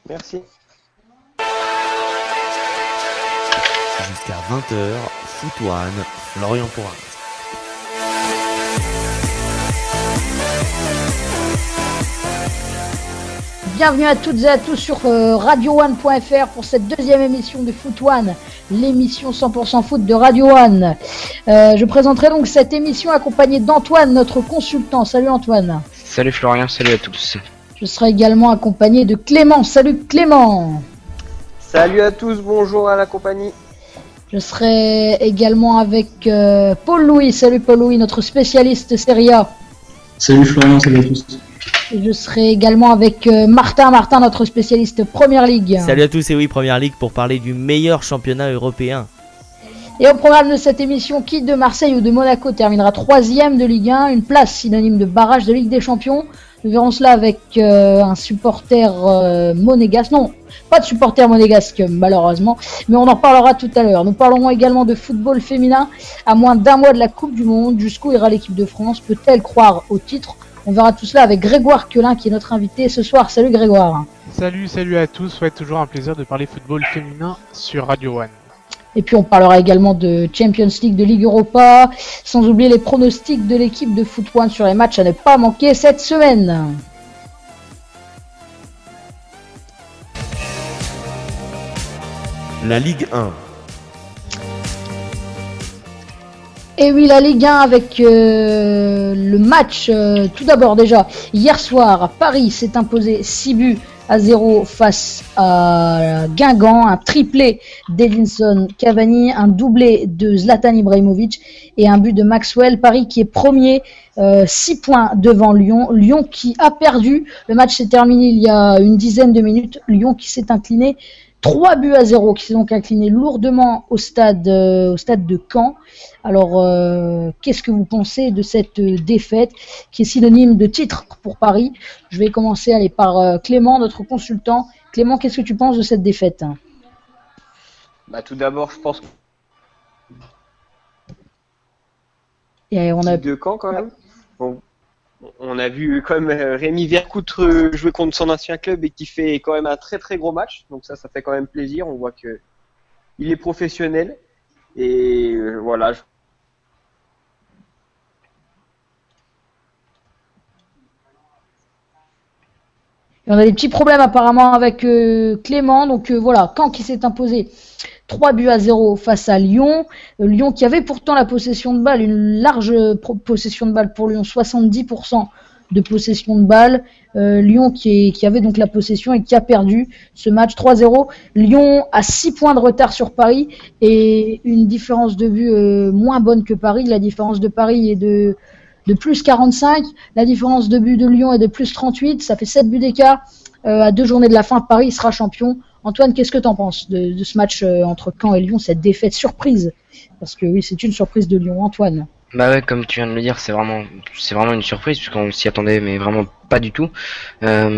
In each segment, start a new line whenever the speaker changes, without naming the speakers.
Merci.
Jusqu'à 20 h, Foot One, Florian Pourrin.
Bienvenue à toutes et à tous sur Radio1.fr pour cette deuxième émission de Foot One, l'émission 100% foot de Radio One. Je présenterai donc cette émission accompagnée d'Antoine, notre consultant. Salut Antoine.
Salut Florian, salut à tous.
Je serai également accompagné de Clément. Salut Clément.
Salut à tous, bonjour à la compagnie.
Je serai également avec Paul-Louis. Salut Paul-Louis, notre spécialiste Serie A.
Salut Florian, salut à tous.
Et je serai également avec Martin, notre spécialiste Première Ligue.
Salut à tous, et oui, Première Ligue pour parler du meilleur championnat européen.
Et au programme de cette émission, qui de Marseille ou de Monaco terminera 3ème de Ligue 1, une place synonyme de barrage de Ligue des Champions. Nous verrons cela avec un supporter monégasque. Non, pas de supporter monégasque malheureusement, mais on en parlera tout à l'heure. Nous parlerons également de football féminin à moins d'1 mois de la Coupe du Monde. Jusqu'où ira l'équipe de France? Peut-elle croire au titre? On verra tout cela avec Grégoire Quelin qui est notre invité ce soir. Salut Grégoire.
Salut à tous. Ouais, toujours un plaisir de parler football féminin sur Radio One.
Et puis on parlera également de Champions League, de Ligue Europa, sans oublier les pronostics de l'équipe de Foot One sur les matchs à ne pas manquer cette semaine.
La Ligue 1.
Et oui, la Ligue 1 avec le match, tout d'abord déjà, hier soir, Paris s'est imposé 6-0 face à Guingamp, un triplé d'Edinson Cavani, un doublé de Zlatan Ibrahimovic et un but de Maxwell. Paris qui est premier, 6 points devant Lyon. Lyon qui a perdu, le match s'est terminé il y a une dizaine de minutes, Lyon qui s'est incliné 3-0, qui s'est donc incliné lourdement au stade de Caen. Alors, qu'est-ce que vous pensez de cette défaite qui est synonyme de titre pour Paris? Je vais commencer par Clément, notre consultant. Clément, qu'est-ce que tu penses de cette défaite?
Tout d'abord, je pense
Et on a
de Caen quand même. Bon, on a vu quand même Rémi Vercoutre jouer contre son ancien club et qui fait quand même un très très gros match. Donc ça fait quand même plaisir. On voit que il est professionnel et voilà.
on a des petits problèmes apparemment avec Clément. Donc voilà, Caen qui s'est imposé 3-0 face à Lyon. Lyon qui avait pourtant la possession de balle, une large possession de balle pour Lyon, 70% de possession de balle. Lyon qui avait donc la possession et qui a perdu ce match 3-0. Lyon a 6 points de retard sur Paris et une différence de but moins bonne que Paris. La différence de Paris est de plus 45. La différence de but de Lyon est de plus 38. Ça fait 7 buts d'écart. À 2 journées de la fin, Paris sera champion. Antoine, qu'est-ce que tu en penses de ce match entre Caen et Lyon, cette défaite surprise? Parce que oui, c'est une surprise de Lyon. Antoine.
Bah ouais, comme tu viens de le dire, c'est vraiment une surprise puisqu'on s'y attendait, mais vraiment pas du tout. Ça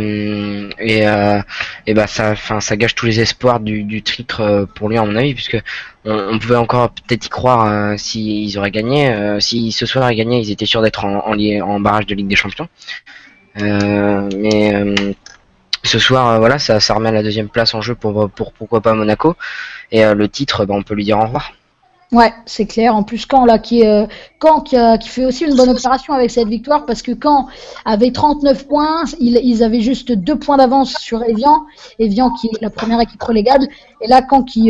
gâche tous les espoirs du titre pour Lyon à mon avis, puisque on pouvait encore peut-être y croire s'ils auraient gagné. Si ce soir ils gagnaient, ils étaient sûrs d'être en barrage de Ligue des Champions. Ce soir, voilà, ça remet la 2e place en jeu pour pourquoi pas Monaco. Et le titre, on peut lui dire au revoir.
Ouais, c'est clair. En plus, Caen qui fait aussi une bonne opération avec cette victoire, parce que Caen avait 39 points, ils avaient juste 2 points d'avance sur Evian qui est la première équipe relégable, et là Caen qui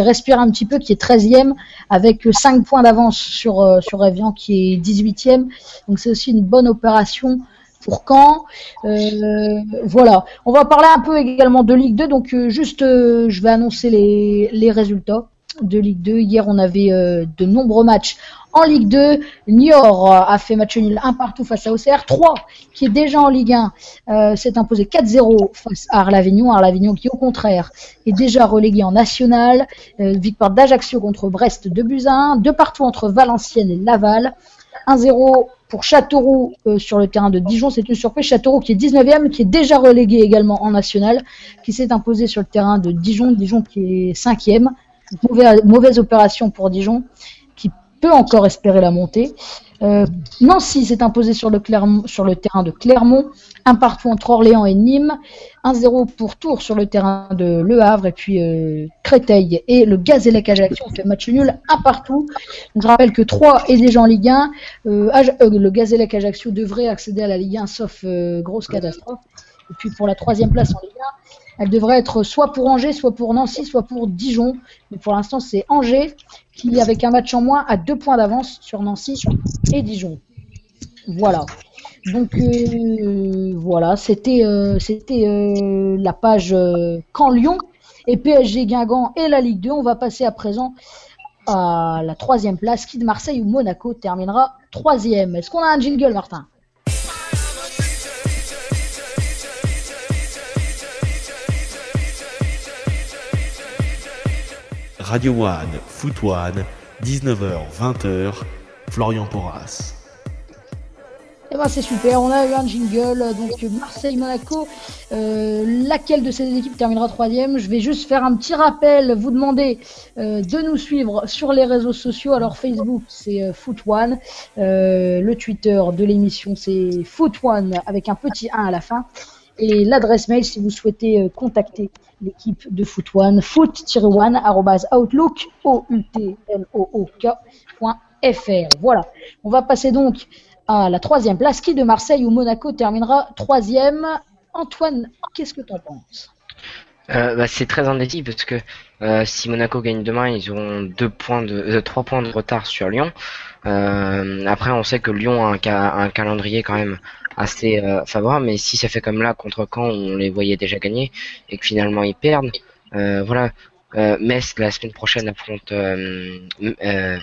respire un petit peu, qui est 13e avec 5 points d'avance sur Evian qui est 18e. Donc c'est aussi une bonne opération pour Caen. Voilà. On va parler un peu également de Ligue 2. Donc je vais annoncer les résultats de Ligue 2. Hier, on avait de nombreux matchs en Ligue 2. Niort a fait match nul 1 partout face à Auxerre. 3, qui est déjà en Ligue 1, s'est imposé 4-0 face à Arles-Avignon. Arles-Avignon qui, au contraire, est déjà relégué en National. Victoire d'Ajaccio contre Brest 2-1. 2 partout entre Valenciennes et Laval. 1-0 pour Châteauroux sur le terrain de Dijon. C'est une surprise. Châteauroux qui est 19e, qui est déjà relégué également en National, qui s'est imposé sur le terrain de Dijon. Dijon qui est 5e. Mauvaise opération pour Dijon, qui peut encore espérer la montée. Nancy s'est imposé sur le terrain de Clermont, un partout entre Orléans et Nîmes, 1-0 pour Tours sur le terrain de Le Havre, et puis Créteil et le Gazélec Ajaccio ont fait match nul, un partout. Donc, je rappelle que Troyes est déjà en Ligue 1, le Gazélec Ajaccio devrait accéder à la Ligue 1 sauf grosse catastrophe. Et puis pour la 3e place en Ligue 1, elle devrait être soit pour Angers, soit pour Nancy, soit pour Dijon. Mais pour l'instant, c'est Angers qui, avec un match en moins, a 2 points d'avance sur Nancy et Dijon. Voilà. Donc voilà, c'était la page Caen-Lyon et PSG Guingamp et la Ligue 2. On va passer à présent à la 3e place. Qui de Marseille ou Monaco terminera 3e. Est-ce qu'on a un jingle, Martin?
Radio One, Foot One, 19h-20h, Florian Porras.
Eh ben c'est super, on a eu un jingle, donc Marseille-Monaco, laquelle de ces équipes terminera 3e? Je vais juste faire un petit rappel, vous demander de nous suivre sur les réseaux sociaux. Alors Facebook c'est Foot One, le Twitter de l'émission c'est Foot One avec un petit 1 à la fin, et l'adresse mail si vous souhaitez contacter l'équipe de Foot One, foot-one@outlook.fr. Voilà, on va passer donc à la 3e place. Qui de Marseille ou Monaco terminera 3e? Antoine, qu'est-ce que tu en penses?
C'est très indécis parce que si Monaco gagne demain, ils auront 3 points de retard sur Lyon. Après, on sait que Lyon a un calendrier quand même assez favorable, mais si ça fait comme là contre Caen, on les voyait déjà gagner et que finalement ils perdent, voilà. Metz la semaine prochaine affronte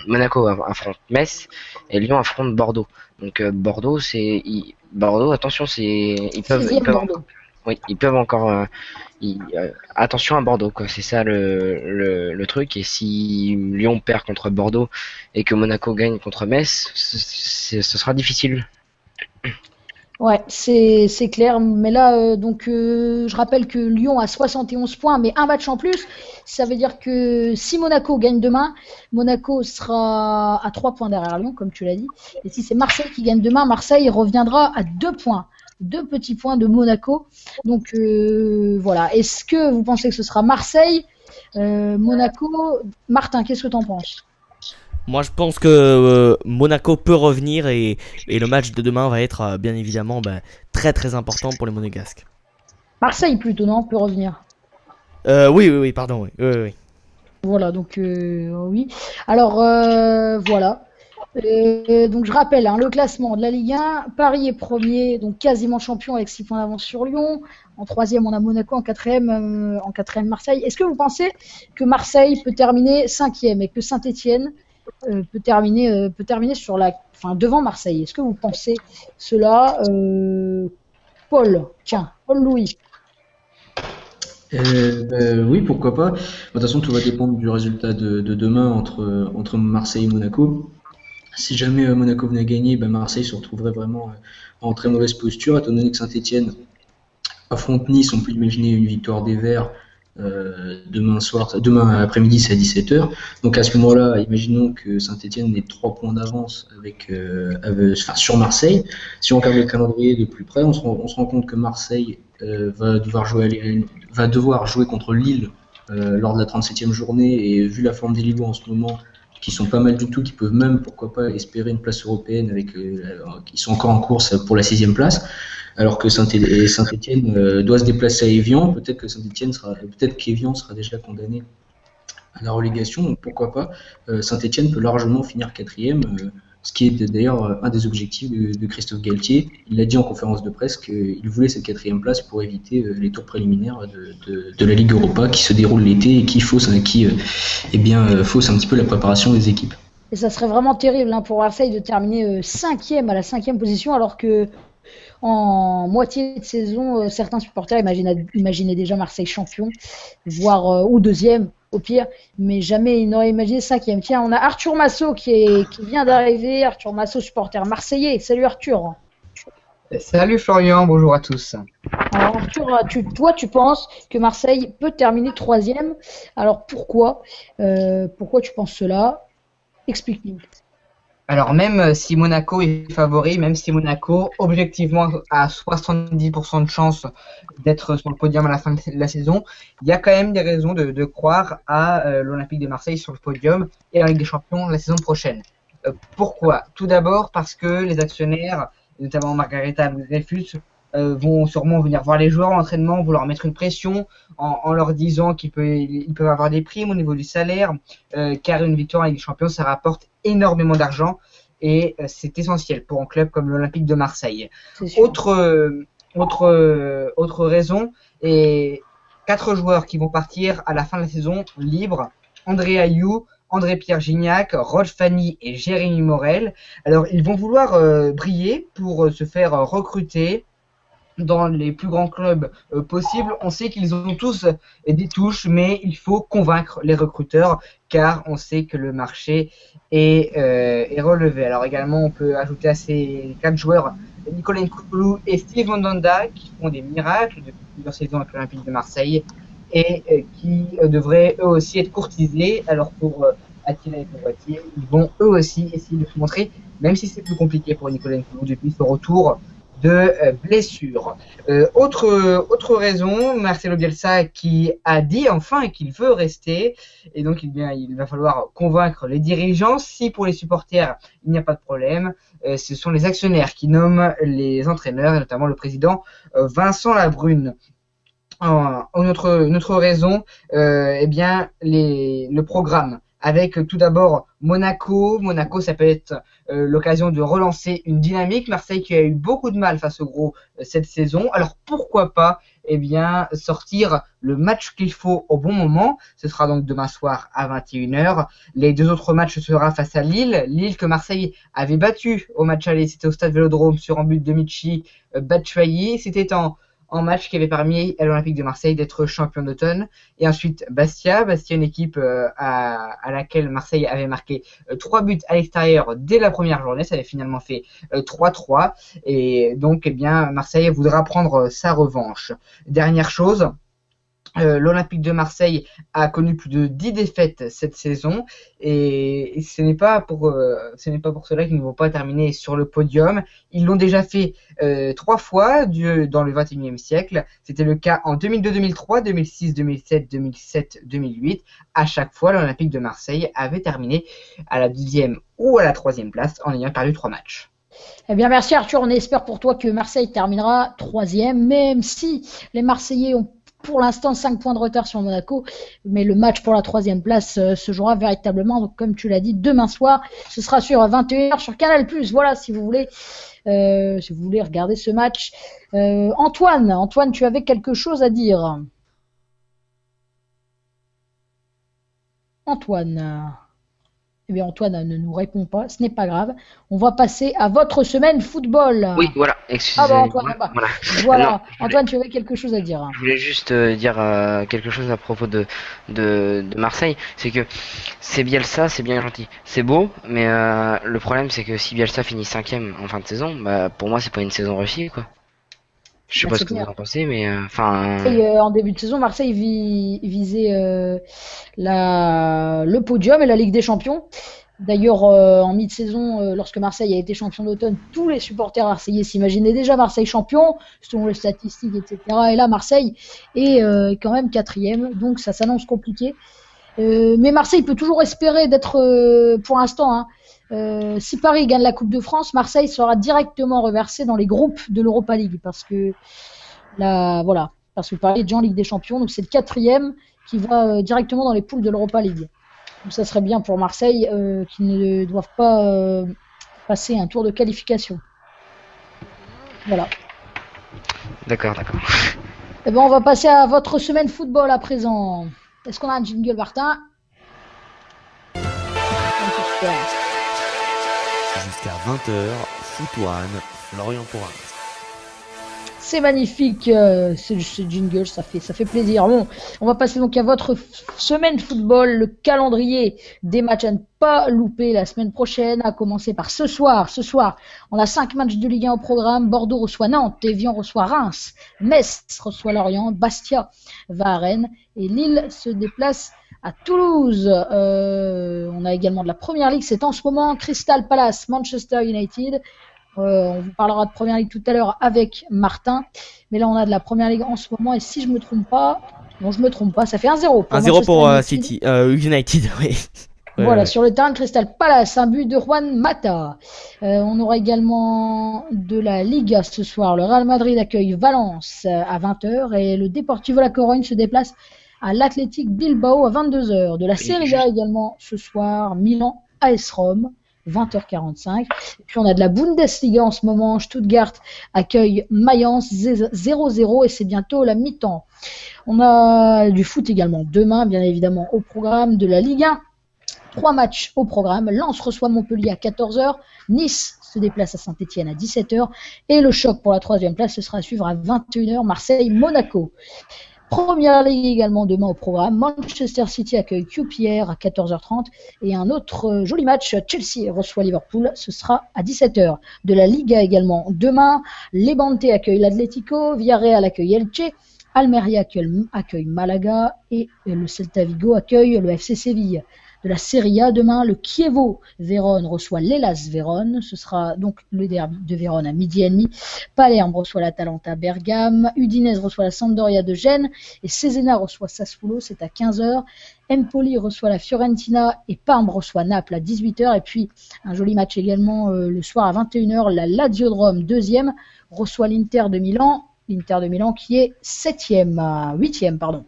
Monaco affronte Metz et Lyon affronte Bordeaux. Donc Bordeaux, Bordeaux, attention, ils peuvent encore attention à Bordeaux, quoi. C'est ça le truc. Et si Lyon perd contre Bordeaux et que Monaco gagne contre Metz, ce sera difficile.
Ouais, c'est clair. Mais là, je rappelle que Lyon a 71 points, mais un match en plus. Ça veut dire que si Monaco gagne demain, Monaco sera à 3 points derrière Lyon, comme tu l'as dit. Et si c'est Marseille qui gagne demain, Marseille reviendra à 2 points. 2 petits points de Monaco. Donc voilà. Est-ce que vous pensez que ce sera Marseille, Monaco? Martin, qu'est-ce que tu en penses?
Moi, je pense que Monaco peut revenir et le match de demain va être bien évidemment très très important pour les Monégasques.
Marseille plutôt, non? Peut revenir.
Oui, pardon, oui.
Voilà, donc oui. Alors voilà. Donc je rappelle le classement de la Ligue 1. Paris est premier, donc quasiment champion avec 6 points d'avance sur Lyon. En 3e, on a Monaco, en 4e Marseille. Est-ce que vous pensez que Marseille peut terminer 5e et que Saint-Etienne peut terminer sur devant Marseille? Est-ce que vous pensez cela? Paul Louis.
Oui, pourquoi pas. De toute façon, tout va dépendre du résultat de demain entre Marseille et Monaco. Si jamais Monaco venait à gagner, Marseille se retrouverait vraiment en très mauvaise posture, étant donné que Saint-Etienne affronte Nice. On peut imaginer une victoire des Verts demain après-midi, c'est à 17h. Donc à ce moment-là, imaginons que Saint-Etienne ait 3 points d'avance sur Marseille. Si on regarde le calendrier de plus près, on se rend compte que Marseille va devoir jouer contre Lille lors de la 37e journée, et vu la forme des Lillois en ce moment, qui sont pas mal du tout, qui peuvent même, pourquoi pas, espérer une place européenne, qui sont encore en course pour la 6e place, alors que Saint-Etienne doit se déplacer à Évian. Peut-être qu'Évian sera déjà condamné à la relégation, donc pourquoi pas. Saint-Etienne peut largement finir 4e, ce qui est d'ailleurs un des objectifs de Christophe Galtier. Il a dit en conférence de presse qu'il voulait cette 4e place pour éviter les tours préliminaires de la Ligue Europa qui se déroule l'été et qui fausse un petit peu la préparation des équipes.
Et ça serait vraiment terrible pour Marseille de terminer 5e à la 5e position, alors que en moitié de saison, certains supporters imaginaient déjà Marseille champion, voire ou 2e au pire, mais jamais ils n'auraient imaginé 5e. Tiens, on a Arthur Massot qui vient d'arriver. Arthur Massot, supporter marseillais. Salut Arthur.
Salut Florian, bonjour à tous.
Alors Arthur, toi tu penses que Marseille peut terminer 3e. Alors pourquoi tu penses cela? Explique-nous.
Alors même si Monaco est favori, même si Monaco objectivement a 70% de chance d'être sur le podium à la fin de la saison, il y a quand même des raisons de croire à l'Olympique de Marseille sur le podium et en Ligue des Champions la saison prochaine. Pourquoi? Tout d'abord parce que les actionnaires, notamment Margareta Dreyfus, vont sûrement venir voir les joueurs en entraînement, vouloir mettre une pression en leur disant qu'ils peuvent avoir des primes au niveau du salaire, car une victoire en Ligue des Champions, ça rapporte énormément d'argent et c'est essentiel pour un club comme l'Olympique de Marseille. Autre raison, et 4 joueurs qui vont partir à la fin de la saison libres: André Ayew, André-Pierre Gignac, Rod Fanny et Jérémy Morel. Alors ils vont vouloir briller pour se faire recruter dans les plus grands clubs possibles. On sait qu'ils ont tous des touches, mais il faut convaincre les recruteurs, car on sait que le marché est relevé. Alors également, on peut ajouter à ces 4 joueurs Nicolas Nkoulou et Steve Mandanda, qui font des miracles depuis plusieurs saisons avec l'Olympique de Marseille, et qui devraient eux aussi être courtisés. Alors pour attirer les convoitiers, ils vont eux aussi essayer de se montrer, même si c'est plus compliqué pour Nicolas Nkoulou depuis son retour de blessure. Autre raison, Marcelo Bielsa qui a dit enfin qu'il veut rester, et donc il va falloir convaincre les dirigeants. Si pour les supporters il n'y a pas de problème, ce sont les actionnaires qui nomment les entraîneurs, et notamment le président Vincent Labrune. Une autre raison, le programme. Avec tout d'abord Monaco. Monaco, ça peut être l'occasion de relancer une dynamique. Marseille qui a eu beaucoup de mal face au gros cette saison. Alors pourquoi pas sortir le match qu'il faut au bon moment. Ce sera donc demain soir à 21h. Les 2 autres matchs sera face à Lille. Lille que Marseille avait battu au match aller. C'était au Stade Vélodrome sur un but de Michy Batshuayi. C'était en match qui avait permis à l'Olympique de Marseille d'être champion d'automne. Et ensuite Bastia, une équipe à laquelle Marseille avait marqué 3 buts à l'extérieur dès la première journée. Ça avait finalement fait 3-3. Et donc Marseille voudra prendre sa revanche. Dernière chose, l'Olympique de Marseille a connu plus de 10 défaites cette saison, et ce n'est pas pour cela qu'ils ne vont pas terminer sur le podium. Ils l'ont déjà fait 3 fois dans le 21e siècle. C'était le cas en 2002, 2003, 2006, 2007, 2007, 2008. À chaque fois, l'Olympique de Marseille avait terminé à la 2e ou à la 3e place en ayant perdu 3 matchs.
Eh bien, merci Arthur. On espère pour toi que Marseille terminera 3e, même si les Marseillais ont pour l'instant 5 points de retard sur Monaco, mais le match pour la 3e place se jouera véritablement, donc comme tu l'as dit, demain soir. Ce sera sur 21h sur Canal+. Voilà, si vous voulez regarder ce match. Antoine, tu avais quelque chose à dire? Antoine. Eh bien, Antoine ne nous répond pas, ce n'est pas grave. On va passer à votre semaine football.
Oui, voilà, excusez-moi.
Voilà.
Non,
Antoine, tu avais quelque chose à dire.
Je voulais juste dire quelque chose à propos de Marseille. C'est que c'est Bielsa, c'est bien gentil. C'est beau, mais le problème, c'est que si Bielsa finit 5e en fin de saison, pour moi, c'est pas une saison réussie, quoi. Je sais pas ce que vous en pensez, mais
en début de saison, Marseille visait le podium et la Ligue des Champions. D'ailleurs, en mi-saison, lorsque Marseille a été champion d'automne, tous les supporters marseillais s'imaginaient déjà Marseille champion, selon les statistiques, etc. Et là, Marseille est quand même 4e, donc ça s'annonce compliqué. Mais Marseille peut toujours espérer d'être, pour l'instant, si Paris gagne la Coupe de France, Marseille sera directement reversé dans les groupes de l'Europa League, parce que Paris est déjà en Ligue des Champions, donc c'est le 4e qui va directement dans les poules de l'Europa League. Donc ça serait bien pour Marseille qui ne doivent pas passer un tour de qualification. Voilà.
D'accord.
Eh ben, on va passer à votre semaine football à présent. Est-ce qu'on a un jingle, Martin?
Jusqu'à 20h, Foot One, Florian Pourrin.
C'est magnifique, ce jingle, ça fait plaisir. Bon, on va passer donc à votre semaine football, le calendrier des matchs à ne pas louper la semaine prochaine, à commencer par ce soir. Ce soir, on a 5 matchs de Ligue 1 au programme. Bordeaux reçoit Nantes, Évian reçoit Reims, Metz reçoit Lorient, Bastia va à Rennes et Lille se déplace à Toulouse. On a également de la Première Ligue, c'est en ce moment Crystal Palace, Manchester United. On vous parlera de Première Ligue tout à l'heure avec Martin, mais là on a de la Première Ligue en ce moment et si je me trompe pas, ça fait 1-0 pour
1-0 pour
Manchester United.
City, United, oui.
Voilà, sur le terrain de Crystal Palace, un but de Juan Mata. On aura également de la Liga ce soir. Le Real Madrid accueille Valence à 20h et le Deportivo La Corogne se déplace à l'Athletic Bilbao à 22h. De la Serie A également ce soir, Milan AS Rome, 20h45. Et puis on a de la Bundesliga en ce moment. Stuttgart accueille Mayence 0-0 et c'est bientôt la mi-temps. On a du foot également demain, bien évidemment, au programme de la Ligue 1. 3 matchs au programme. Lens reçoit Montpellier à 14h. Nice se déplace à Saint-Etienne à 17h. Et le choc pour la 3e place, ce sera à suivre à 21h. Marseille-Monaco. Première Ligue également demain au programme. Manchester City accueille QPR à 14h30. Et un autre joli match, Chelsea reçoit Liverpool. Ce sera à 17h. De la Liga également demain. Levante accueille l'Atlético. Villarreal accueille Elche. Almeria accueille Malaga. Et le Celta Vigo accueille le FC Séville. De la Serie A demain, le Chievo Vérone reçoit l'Hellas Vérone. Ce sera donc le derby de Vérone à 12h30. Palerme reçoit l'Atalanta Bergame. Udinese reçoit la Sampdoria de Gênes. Et Cesena reçoit Sassuolo, c'est à 15h. Empoli reçoit la Fiorentina et Parme reçoit Naples à 18h. Et puis un joli match également le soir à 21h. La Lazio de Rome, 2e, reçoit l'Inter de Milan. L'Inter de Milan qui est 8e, pardon.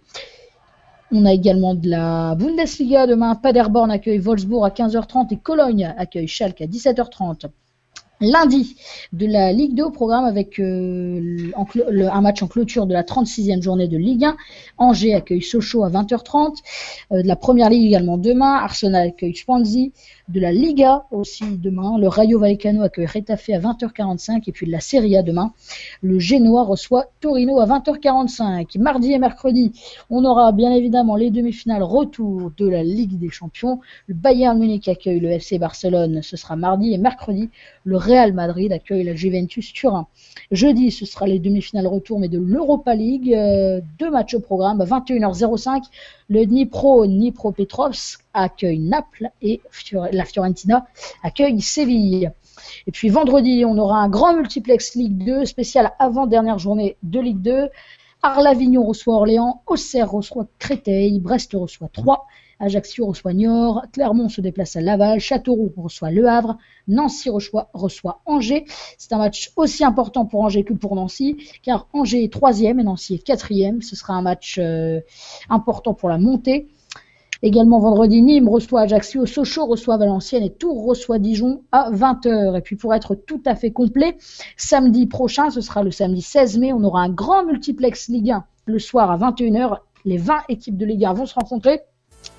On a également de la Bundesliga demain. Paderborn accueille Wolfsburg à 15h30 et Cologne accueille Schalke à 17h30. Lundi, de la Ligue 2 au programme avec un match en clôture de la 36e journée de Ligue 1. Angers accueille Sochaux à 20h30. De la Première Ligue également demain. Arsenal accueille Swansea. De la Liga aussi demain. Le Rayo Vallecano accueille Retafe à 20h45. Et puis de la Serie A demain. Le Genoa reçoit Torino à 20h45. Mardi et mercredi, on aura bien évidemment les demi-finales retour de la Ligue des Champions. Le Bayern Munich accueille le FC Barcelone. Ce sera mardi et mercredi. Le Real Madrid accueille la Juventus Turin. Jeudi, ce sera les demi-finales retour, mais de l'Europa League. 2 matchs au programme. À 21h05, le Dnipro Petrovsk accueille Naples et la Fiorentina accueille Séville. Et puis vendredi, on aura un grand multiplex Ligue 2 spécial avant-dernière journée de Ligue 2. Arles-Avignon reçoit Orléans, Auxerre reçoit Créteil, Brest reçoit Troyes, Ajaccio reçoit Niort, Clermont se déplace à Laval, Châteauroux reçoit Le Havre, Nancy reçoit Angers. C'est un match aussi important pour Angers que pour Nancy, car Angers est 3e et Nancy est 4e. Ce sera un match important pour la montée. Également vendredi, Nîmes reçoit Ajaccio, Sochaux reçoit Valenciennes et Tours reçoit Dijon à 20h. Et puis pour être tout à fait complet, samedi prochain, ce sera le samedi 16 mai, on aura un grand multiplex Ligue 1 le soir à 21h. Les 20 équipes de Ligue 1 vont se rencontrer.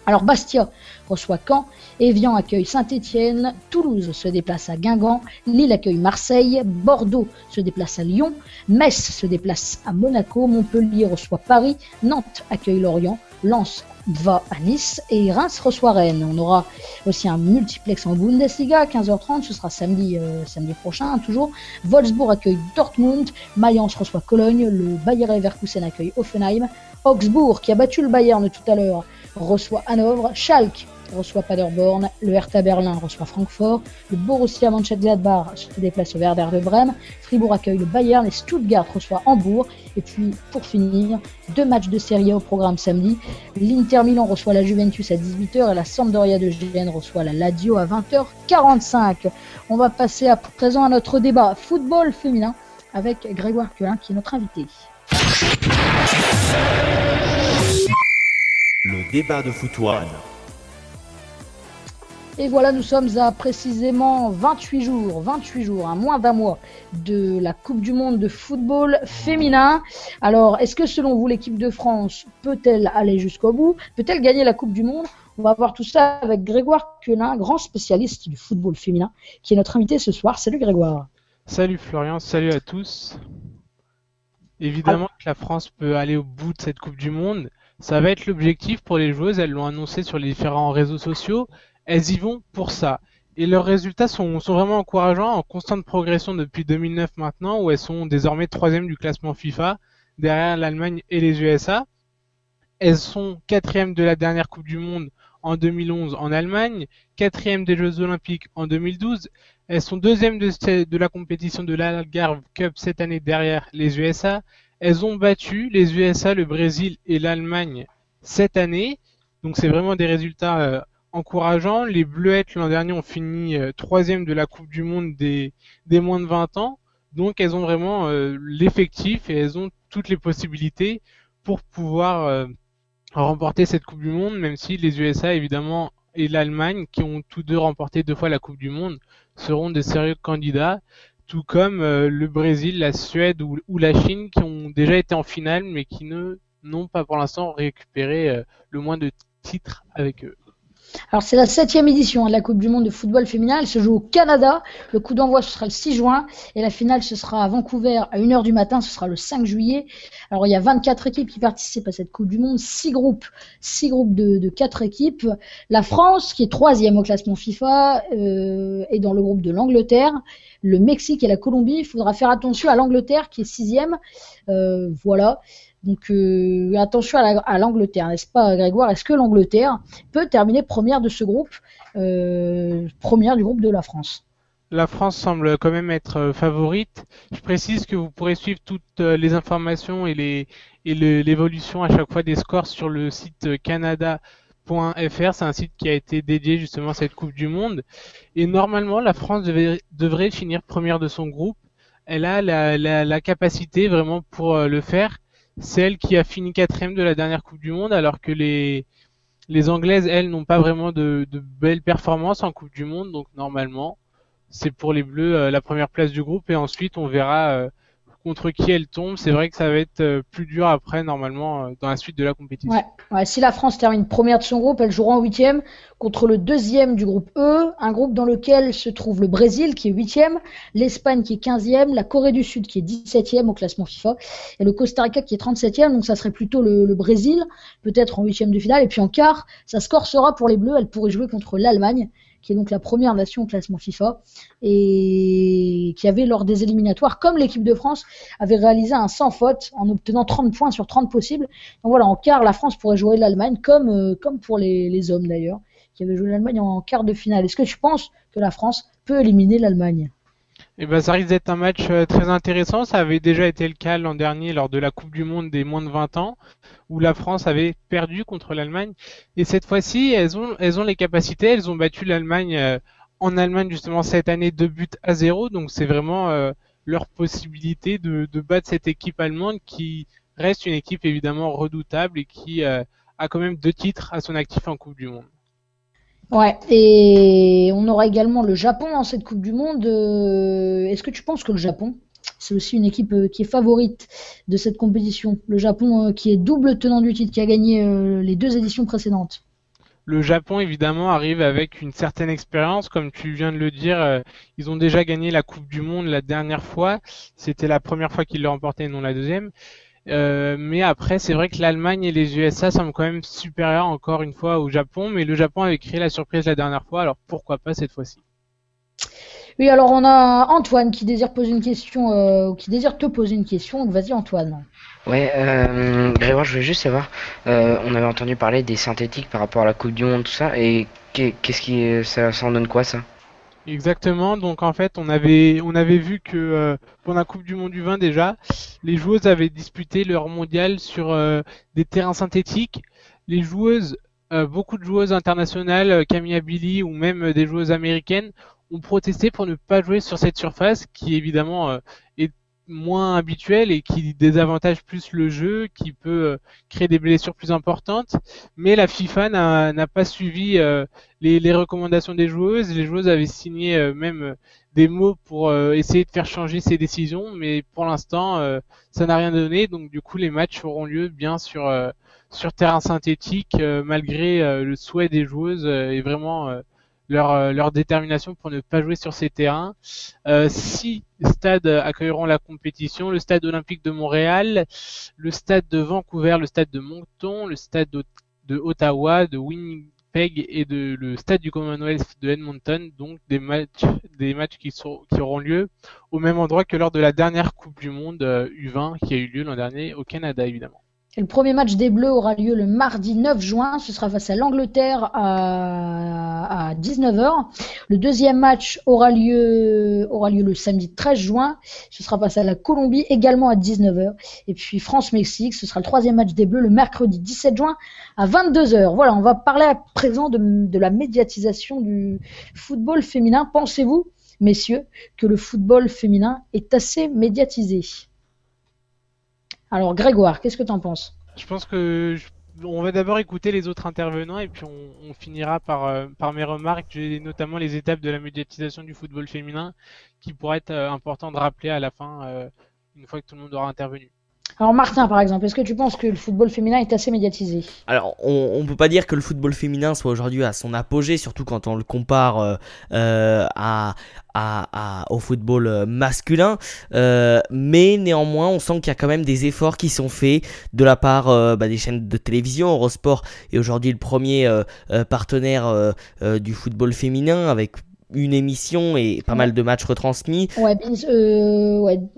Alors Bastia reçoit Caen, Évian accueille Saint-Etienne, Toulouse se déplace à Guingamp, Lille accueille Marseille, Bordeaux se déplace à Lyon, Metz se déplace à Monaco, Montpellier reçoit Paris, Nantes accueille Lorient, Lens va à Nice et Reims reçoit Rennes. On aura aussi un multiplex en Bundesliga à 15h30, ce sera samedi prochain toujours. Wolfsburg accueille Dortmund, Mayence reçoit Cologne, le Bayer Leverkusen accueille Hoffenheim, Augsbourg qui a battu le Bayern tout à l'heure reçoit Hanovre, Schalke reçoit Paderborn, le Hertha Berlin reçoit Francfort, le Borussia Mönchengladbach se déplace au Werder de Brême, Fribourg accueille le Bayern et Stuttgart reçoit Hambourg. Et puis pour finir, 2 matchs de Serie A au programme samedi. L'Inter Milan reçoit la Juventus à 18h et la Sampdoria de Gênes reçoit la Lazio à 20h45. On va passer à présent à notre débat football féminin avec Grégoire Quelin qui est notre invité.
Le débat de Foot One.
Et voilà, nous sommes à précisément 28 jours, à moins d'un mois de la Coupe du Monde de football féminin. Alors, est-ce que selon vous, l'équipe de France peut-elle aller jusqu'au bout? Peut-elle gagner la Coupe du Monde? On va voir tout ça avec Grégoire Quelin, grand spécialiste du football féminin, qui est notre invité ce soir. Salut Grégoire.
Salut Florian, salut à tous. Évidemment que la France peut aller au bout de cette Coupe du Monde. Ça va être l'objectif pour les joueuses, elles l'ont annoncé sur les différents réseaux sociaux. Elles y vont pour ça. Et leurs résultats sont vraiment encourageants, en constante progression depuis 2009 maintenant, où elles sont désormais 3e du classement FIFA, derrière l'Allemagne et les USA. elles sont quatrième de la dernière Coupe du Monde en 2011 en Allemagne, quatrième des Jeux Olympiques en 2012. Elles sont deuxième de la compétition de l'Algarve Cup cette année derrière les USA. Elles ont battu les USA, le Brésil et l'Allemagne cette année. Donc c'est vraiment des résultats encourageants. Les Bleuettes l'an dernier ont fini troisième de la Coupe du Monde des moins de 20 ans. Donc elles ont vraiment l'effectif et elles ont toutes les possibilités pour pouvoir remporter cette Coupe du Monde, même si les USA évidemment et l'Allemagne, qui ont tous deux remporté 2 fois la Coupe du Monde, seront de sérieux candidats, tout comme le Brésil, la Suède ou la Chine, qui ont déjà été en finale, mais qui n'ont pas pour l'instant récupéré le moins de titres avec eux.
Alors c'est la 7e édition de la Coupe du Monde de football féminin. Elle se joue au Canada. Le coup d'envoi ce sera le 6 juin et la finale ce sera à Vancouver à 1h du matin. Ce sera le 5 juillet. Alors il y a 24 équipes qui participent à cette Coupe du Monde, 6 groupes de 4 équipes. La France qui est 3e au classement FIFA est dans le groupe de l'Angleterre, le Mexique et la Colombie. Il faudra faire attention à l'Angleterre qui est 6e. Voilà. Donc attention à l'Angleterre, n'est-ce pas Grégoire? Est-ce que l'Angleterre peut terminer première de ce groupe, première du groupe de la France?
La France semble quand même être favorite. Je précise que vous pourrez suivre toutes les informations et l'évolution à chaque fois des scores sur le site canada.fr. C'est un site qui a été dédié justement à cette Coupe du Monde. Et normalement, la France devrait finir première de son groupe. Elle a la capacité vraiment pour le faire. C'est elle qui a fini 4e de la dernière Coupe du Monde, alors que les Anglaises, elles, n'ont pas vraiment de belles performances en Coupe du Monde. Donc normalement, c'est pour les Bleus la première place du groupe et ensuite on verra contre qui elles tombent. C'est vrai que ça va être plus dur après, normalement, dans la suite de la compétition.
Ouais, si la France termine première de son groupe, elle jouera en 8e contre le 2e du groupe E, un groupe dans lequel se trouve le Brésil qui est 8e, l'Espagne qui est 15e, la Corée du Sud qui est 17e au classement FIFA et le Costa Rica qui est 37e. Donc ça serait plutôt le Brésil, peut-être en 8e de finale. Et puis en quart, ça se corsera pour les Bleus. Elle pourrait jouer contre l'Allemagne, qui est donc la première nation au classement FIFA, et qui avait, lors des éliminatoires, comme l'équipe de France, avait réalisé un sans faute en obtenant 30 points sur 30 possibles. Donc voilà, en quart, la France pourrait jouer l'Allemagne, comme pour les hommes d'ailleurs, qui avaient joué l'Allemagne en quart de finale. Est-ce que tu penses que la France peut éliminer l'Allemagne?
Eh ben, ça risque d'être un match très intéressant. Ça avait déjà été le cas l'an dernier lors de la Coupe du Monde des moins de 20 ans, où la France avait perdu contre l'Allemagne. Et cette fois-ci, elles ont les capacités. Elles ont battu l'Allemagne en Allemagne justement cette année 2-0. Donc c'est vraiment leur possibilité de battre cette équipe allemande qui reste une équipe évidemment redoutable et qui a quand même 2 titres à son actif en Coupe du Monde.
Ouais, et on aura également le Japon dans cette Coupe du Monde. Est-ce que tu penses que le Japon, c'est aussi une équipe qui est favorite de cette compétition? Le Japon qui est double tenant du titre, qui a gagné les 2 éditions précédentes.
Le Japon, évidemment, arrive avec une certaine expérience. Comme tu viens de le dire, ils ont déjà gagné la Coupe du Monde la dernière fois. C'était la première fois qu'ils l'ont remportée et non la deuxième. Mais après, c'est vrai que l'Allemagne et les USA semblent quand même supérieurs encore une fois au Japon. Mais le Japon avait créé la surprise la dernière fois, alors pourquoi pas cette fois-ci?
Oui, alors on a Antoine qui désire poser une question, qui désire te poser une question. Donc vas-y Antoine.
Ouais, Grégoire, je voulais juste savoir, on avait entendu parler des synthétiques par rapport à la Coupe du Monde, tout ça, et ça en donne quoi ça?
Exactement. Donc en fait, on avait vu que pendant la Coupe du Monde du vin déjà, les joueuses avaient disputé leur mondial sur des terrains synthétiques. Les joueuses, beaucoup de joueuses internationales, Camilla Billy ou même des joueuses américaines, ont protesté pour ne pas jouer sur cette surface qui évidemment est moins habituelle et qui désavantage plus le jeu, qui peut créer des blessures plus importantes. Mais la FIFA n'a pas suivi les recommandations des joueuses. Les joueuses avaient signé même des mots pour essayer de faire changer ces décisions, mais pour l'instant ça n'a rien donné. Donc du coup les matchs auront lieu bien sur terrain synthétique malgré le souhait des joueuses et vraiment leur détermination pour ne pas jouer sur ces terrains. 6 stades accueilleront la compétition: le stade olympique de Montréal, le stade de Vancouver, le stade de Moncton, le stade de Ottawa, de Winnipeg et le stade du Commonwealth de Edmonton. Donc des matchs qui auront lieu au même endroit que lors de la dernière Coupe du Monde U20 qui a eu lieu l'an dernier au Canada évidemment.
Et le premier match des Bleus aura lieu le mardi 9 juin. Ce sera face à l'Angleterre à 19h. Le deuxième match aura lieu le samedi 13 juin. Ce sera face à la Colombie également à 19h. Et puis France-Mexique, ce sera le troisième match des Bleus le mercredi 17 juin à 22h. Voilà, on va parler à présent de la médiatisation du football féminin. Pensez-vous, messieurs, que le football féminin est assez médiatisé? Alors Grégoire, qu'est-ce que t'en penses?
Je pense que on va d'abord écouter les autres intervenants et puis on finira par mes remarques, notamment les étapes de la médiatisation du football féminin qui pourraient être important de rappeler à la fin, une fois que tout le monde aura intervenu.
Alors Martin, par exemple, est-ce que tu penses que le football féminin est assez médiatisé?
Alors, on peut pas dire que le football féminin soit aujourd'hui à son apogée, surtout quand on le compare au football masculin. Mais néanmoins, on sent qu'il y a quand même des efforts qui sont faits de la part des chaînes de télévision. Eurosport est aujourd'hui le premier partenaire du football féminin avec une émission et pas mal de matchs retransmis.
Ouais,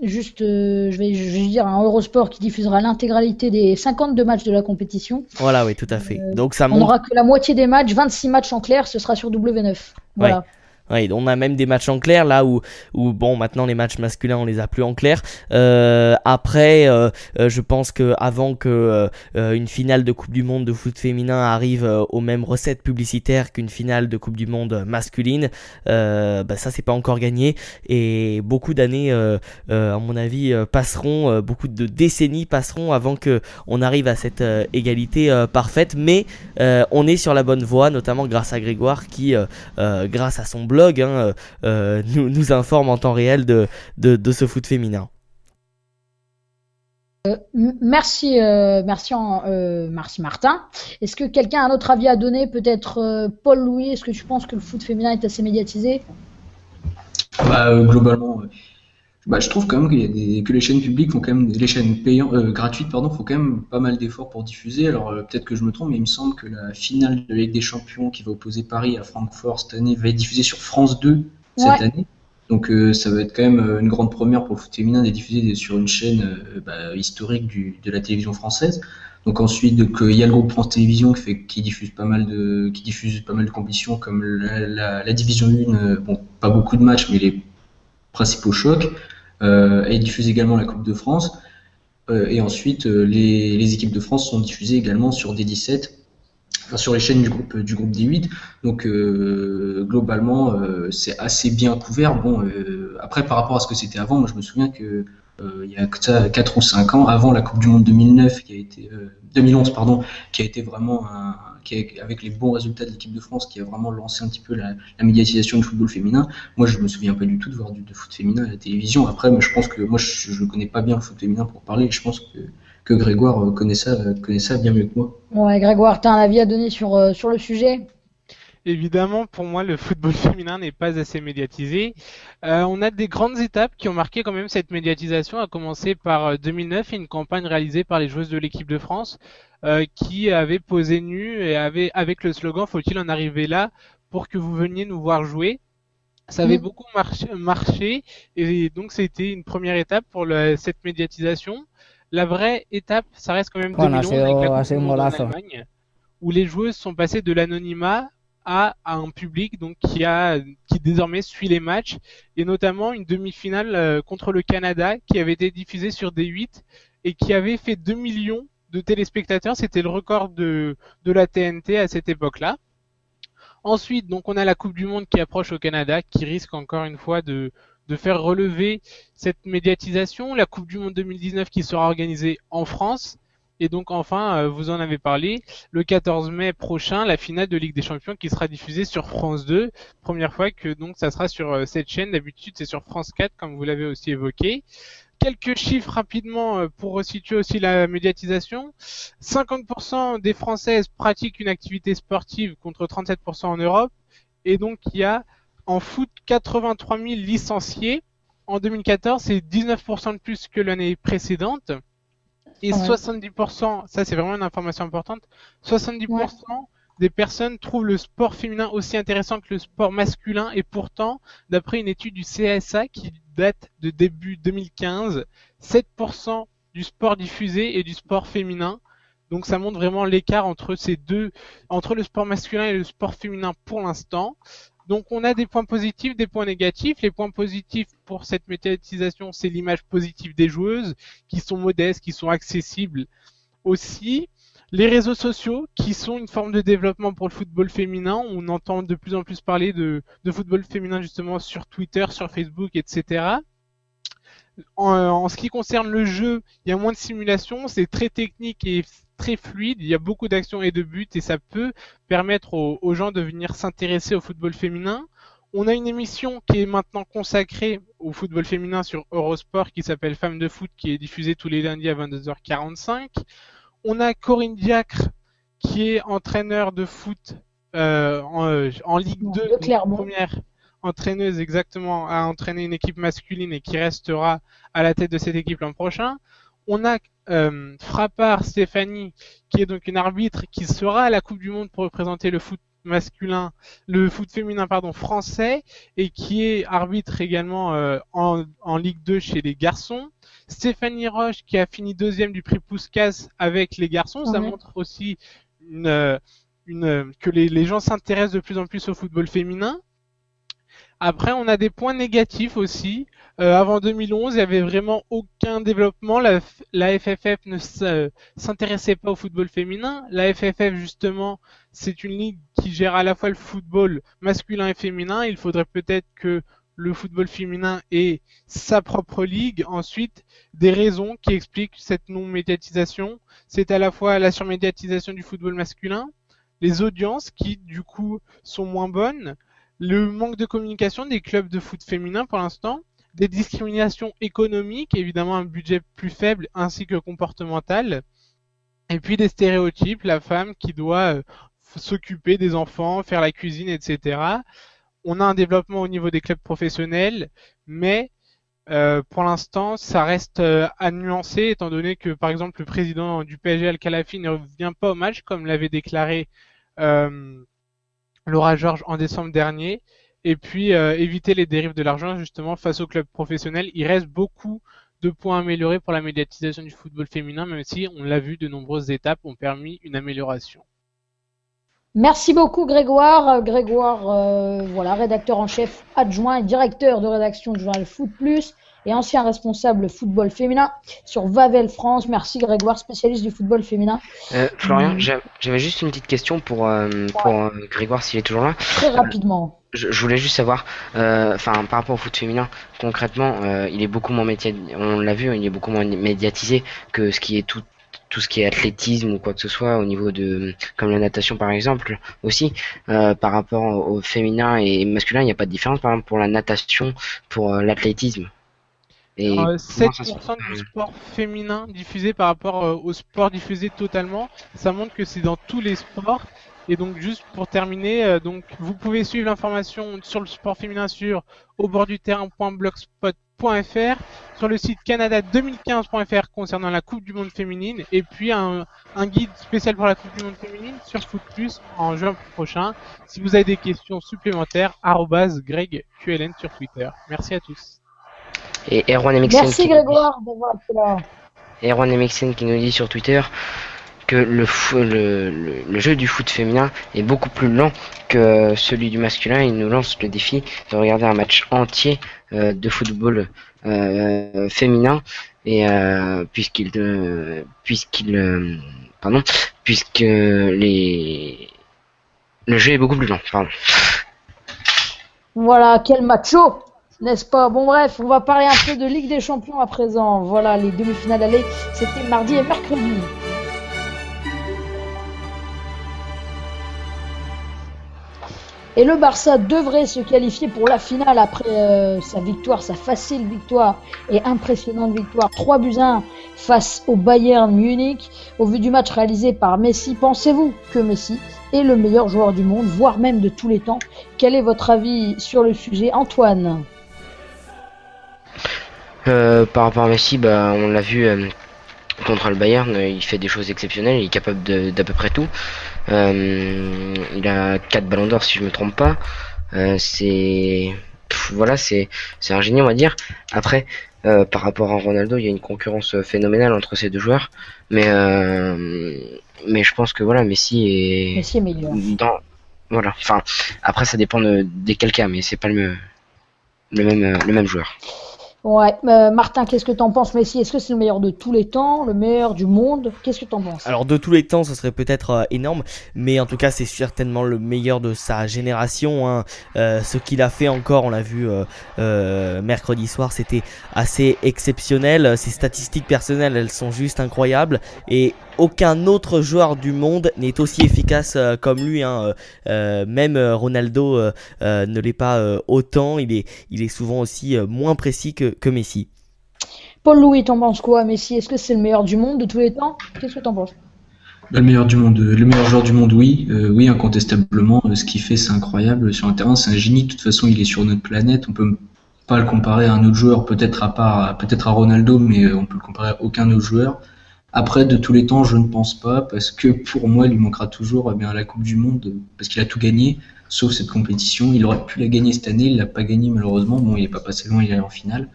je vais dire un Eurosport qui diffusera l'intégralité des 52 matchs de la compétition.
Voilà, oui, tout à fait. Donc ça
on
montre...
n'aura que la moitié des matchs, 26 matchs en clair, ce sera sur W9. Voilà.
Ouais. Ouais, on a même des matchs en clair là où bon, maintenant les matchs masculins on les a plus en clair. Après, je pense que avant que une finale de Coupe du Monde de foot féminin arrive aux mêmes recettes publicitaires qu'une finale de Coupe du Monde masculine, ça c'est pas encore gagné et beaucoup d'années, à mon avis, passeront, beaucoup de décennies passeront avant que on arrive à cette égalité parfaite. Mais on est sur la bonne voie, notamment grâce à Grégoire qui, grâce à son blog, nous informe en temps réel de ce foot féminin.
Merci Martin. Est-ce que quelqu'un a un autre avis à donner? Peut-être Paul-Louis, est-ce que tu penses que le foot féminin est assez médiatisé?
Globalement, je trouve quand même que les chaînes publiques font quand même, les chaînes gratuites font quand même pas mal d'efforts pour diffuser. Alors peut-être que je me trompe, mais il me semble que la finale de la Ligue des Champions qui va opposer Paris à Francfort cette année va être diffusée sur France 2 cette année. Donc ça va être quand même une grande première pour le foot féminin d'être diffusé sur une chaîne historique de la télévision française. Donc ensuite, il y a le groupe France Télévisions qui diffuse pas mal de compétitions comme la division 1, pas beaucoup de matchs, mais les principaux chocs. Et diffuse également la Coupe de France. Et ensuite, les équipes de France sont diffusées également sur D17, sur les chaînes du groupe D8. Donc globalement, c'est assez bien couvert. Après, par rapport à ce que c'était avant, moi je me souviens que il y a 4 ou 5 ans, avant la Coupe du Monde 2011, qui a été vraiment avec les bons résultats de l'équipe de France, qui a vraiment lancé un petit peu la médiatisation du football féminin. Moi, je me souviens pas du tout de voir du foot féminin à la télévision. Après, mais je pense que moi, je connais pas bien le foot féminin pour parler. Et je pense que Grégoire connaît ça bien mieux que moi.
Ouais, Grégoire, t'as un avis à donner sur le sujet?
Évidemment, pour moi, le football féminin n'est pas assez médiatisé. On a des grandes étapes qui ont marqué quand même cette médiatisation, à commencer par 2009 et une campagne réalisée par les joueuses de l'équipe de France qui avaient posé nues et avec le slogan « Faut-il en arriver là pour que vous veniez nous voir jouer ?» Ça avait beaucoup marché et donc c'était une première étape pour cette médiatisation. La vraie étape, ça reste quand même 2011 avec la Coupe du Monde en Allemagne, où les joueuses sont passées de l'anonymat à un public donc qui désormais suit les matchs, et notamment une demi-finale contre le Canada qui avait été diffusée sur D8 et qui avait fait 2 millions de téléspectateurs. C'était le record de la TNT à cette époque-là. Ensuite, donc on a la Coupe du Monde qui approche au Canada, qui risque encore une fois de faire relever cette médiatisation. La Coupe du Monde 2019 qui sera organisée en France. Et donc enfin, vous en avez parlé, le 14 mai prochain, la finale de Ligue des Champions qui sera diffusée sur France 2. Première fois que donc ça sera sur cette chaîne. D'habitude, c'est sur France 4, comme vous l'avez aussi évoqué. Quelques chiffres rapidement pour resituer aussi la médiatisation. 50% des Françaises pratiquent une activité sportive contre 37% en Europe. Et donc, il y a en foot 83 000 licenciés. En 2014, c'est 19% de plus que l'année précédente. Et 70%, ça c'est vraiment une information importante, 70% des personnes trouvent le sport féminin aussi intéressant que le sport masculin. Et pourtant, d'après une étude du CSA qui date de début 2015, 7% du sport diffusé est du sport féminin. Donc ça montre vraiment l'écart entre ces deux, entre le sport masculin et le sport féminin pour l'instant. Donc on a des points positifs, des points négatifs. Les points positifs pour cette médiatisation, c'est l'image positive des joueuses, qui sont modestes, qui sont accessibles aussi. Les réseaux sociaux, qui sont une forme de développement pour le football féminin. On entend de plus en plus parler de football féminin justement sur Twitter, sur Facebook, etc. En ce qui concerne le jeu, il y a moins de simulation, c'est très technique et très fluide, il y a beaucoup d'actions et de buts et ça peut permettre aux gens de venir s'intéresser au football féminin. On a une émission qui est maintenant consacrée au football féminin sur Eurosport qui s'appelle Femmes de foot, qui est diffusée tous les lundis à 22h45. On a Corinne Diacre qui est entraîneur de foot en Ligue 2, première entraîneuse exactement à entraîner une équipe masculine et qui restera à la tête de cette équipe l'an prochain. On a Frappard Stéphanie qui est donc une arbitre qui sera à la Coupe du Monde pour représenter le foot masculin, le foot féminin pardon français et qui est arbitre également en Ligue 2 chez les garçons. Stéphanie Roche qui a fini deuxième du prix Puskás avec les garçons, ça montre aussi que les gens s'intéressent de plus en plus au football féminin. Après, on a des points négatifs aussi. Avant 2011, il n'y avait vraiment aucun développement. La FFF ne s'intéressait pas au football féminin. La FFF, justement, c'est une ligue qui gère à la fois le football masculin et féminin. Il faudrait peut-être que le football féminin ait sa propre ligue. Ensuite, des raisons qui expliquent cette non-médiatisation. C'est à la fois la surmédiatisation du football masculin, les audiences qui, du coup, sont moins bonnes, le manque de communication des clubs de foot féminin pour l'instant, des discriminations économiques, évidemment un budget plus faible ainsi que comportemental, et puis des stéréotypes, la femme qui doit s'occuper des enfants, faire la cuisine, etc. On a un développement au niveau des clubs professionnels, mais pour l'instant, ça reste à nuancer, étant donné que, par exemple, le président du PSG Al-Khelaïfi ne revient pas au match, comme l'avait déclaré Laura Georges en décembre dernier, et puis éviter les dérives de l'argent justement face aux clubs professionnels. Il reste beaucoup de points améliorés pour la médiatisation du football féminin, même si on l'a vu, de nombreuses étapes ont permis une amélioration.
Merci beaucoup Grégoire. Grégoire, voilà, rédacteur en chef adjoint et directeur de rédaction du journal Foot Plus et ancien responsable football féminin sur Vavel France. Merci Grégoire, spécialiste du football féminin.
Florian, j'avais juste une petite question pour Grégoire s'il est toujours là.
Très rapidement.
Je voulais juste savoir, par rapport au foot féminin, concrètement, il est beaucoup moins on l'a vu, il est beaucoup moins médiatisé que ce qui est tout ce qui est athlétisme ou quoi que ce soit au niveau de, comme la natation par exemple, aussi, par rapport au féminin et masculin, il n'y a pas de différence, par exemple, pour la natation, pour l'athlétisme.
Et 7% du sport féminin diffusé par rapport au sport diffusé totalement, ça montre que c'est dans tous les sports. Et donc juste pour terminer, donc vous pouvez suivre l'information sur le sport féminin sur aubordduterrain.blogspot.fr, sur le site canada2015.fr concernant la Coupe du Monde féminine, et puis un guide spécial pour la Coupe du Monde féminine sur Foot Plus en juin prochain. Si vous avez des questions supplémentaires, @GregQLN sur Twitter. Merci à tous.
Et Erwan Mixen.
Merci Grégoire d'avoir été là.
Erwan Mixen qui nous dit sur Twitter que le jeu du foot féminin est beaucoup plus lent que celui du masculin. Il nous lance le défi de regarder un match entier de football féminin et puisque le jeu est beaucoup plus lent. Pardon.
Voilà, quel macho, n'est-ce pas? Bon bref, on va parler un peu de Ligue des Champions à présent. Voilà, les demi-finales aller, c'était mardi et mercredi. Et le Barça devrait se qualifier pour la finale après sa victoire, sa facile victoire et impressionnante victoire 3-1 face au Bayern Munich. Au vu du match réalisé par Messi, pensez-vous que Messi est le meilleur joueur du monde, voire même de tous les temps? Quel est votre avis sur le sujet, Antoine?
Par rapport à Messi, on l'a vu contre le Bayern, il fait des choses exceptionnelles, il est capable d'à peu près tout. Il a 4 ballons d'or si je me trompe pas. C'est voilà, c'est un génie, on va dire. Après, par rapport à Ronaldo, il y a une concurrence phénoménale entre ces deux joueurs, mais je pense que voilà, Messi
est meilleur.
Voilà. Enfin, après, ça dépend des cas, mais c'est pas le même joueur.
Ouais, Martin, qu'est-ce que t'en penses, Messi? Est-ce que c'est le meilleur de tous les temps, le meilleur du monde? Qu'est-ce que t'en penses?
Alors de tous les temps, ce serait peut-être énorme, mais en tout cas c'est certainement le meilleur de sa génération, hein. Ce qu'il a fait encore, on l'a vu mercredi soir, c'était assez exceptionnel. Ses statistiques personnelles, elles sont juste incroyables, et aucun autre joueur du monde n'est aussi efficace comme lui, hein. Même Ronaldo ne l'est pas autant, il est souvent aussi moins précis que Messi.
Paul-Louis, t'en penses quoi, Messi? Est-ce que c'est le meilleur du monde de tous les temps? Qu'est-ce que t'en penses?
Le meilleur du monde, le meilleur joueur du monde, oui, oui, incontestablement. Ce qu'il fait, c'est incroyable sur un terrain, c'est un génie. De toute façon, il est sur notre planète. On peut pas le comparer à un autre joueur, peut-être à Ronaldo, mais on peut le comparer à aucun autre joueur. Après, de tous les temps, je ne pense pas, parce que pour moi, il lui manquera toujours la Coupe du Monde, parce qu'il a tout gagné, sauf cette compétition. Il aurait pu la gagner cette année, il l'a pas gagné malheureusement. Bon, il est pas passé loin, il est allé en finale.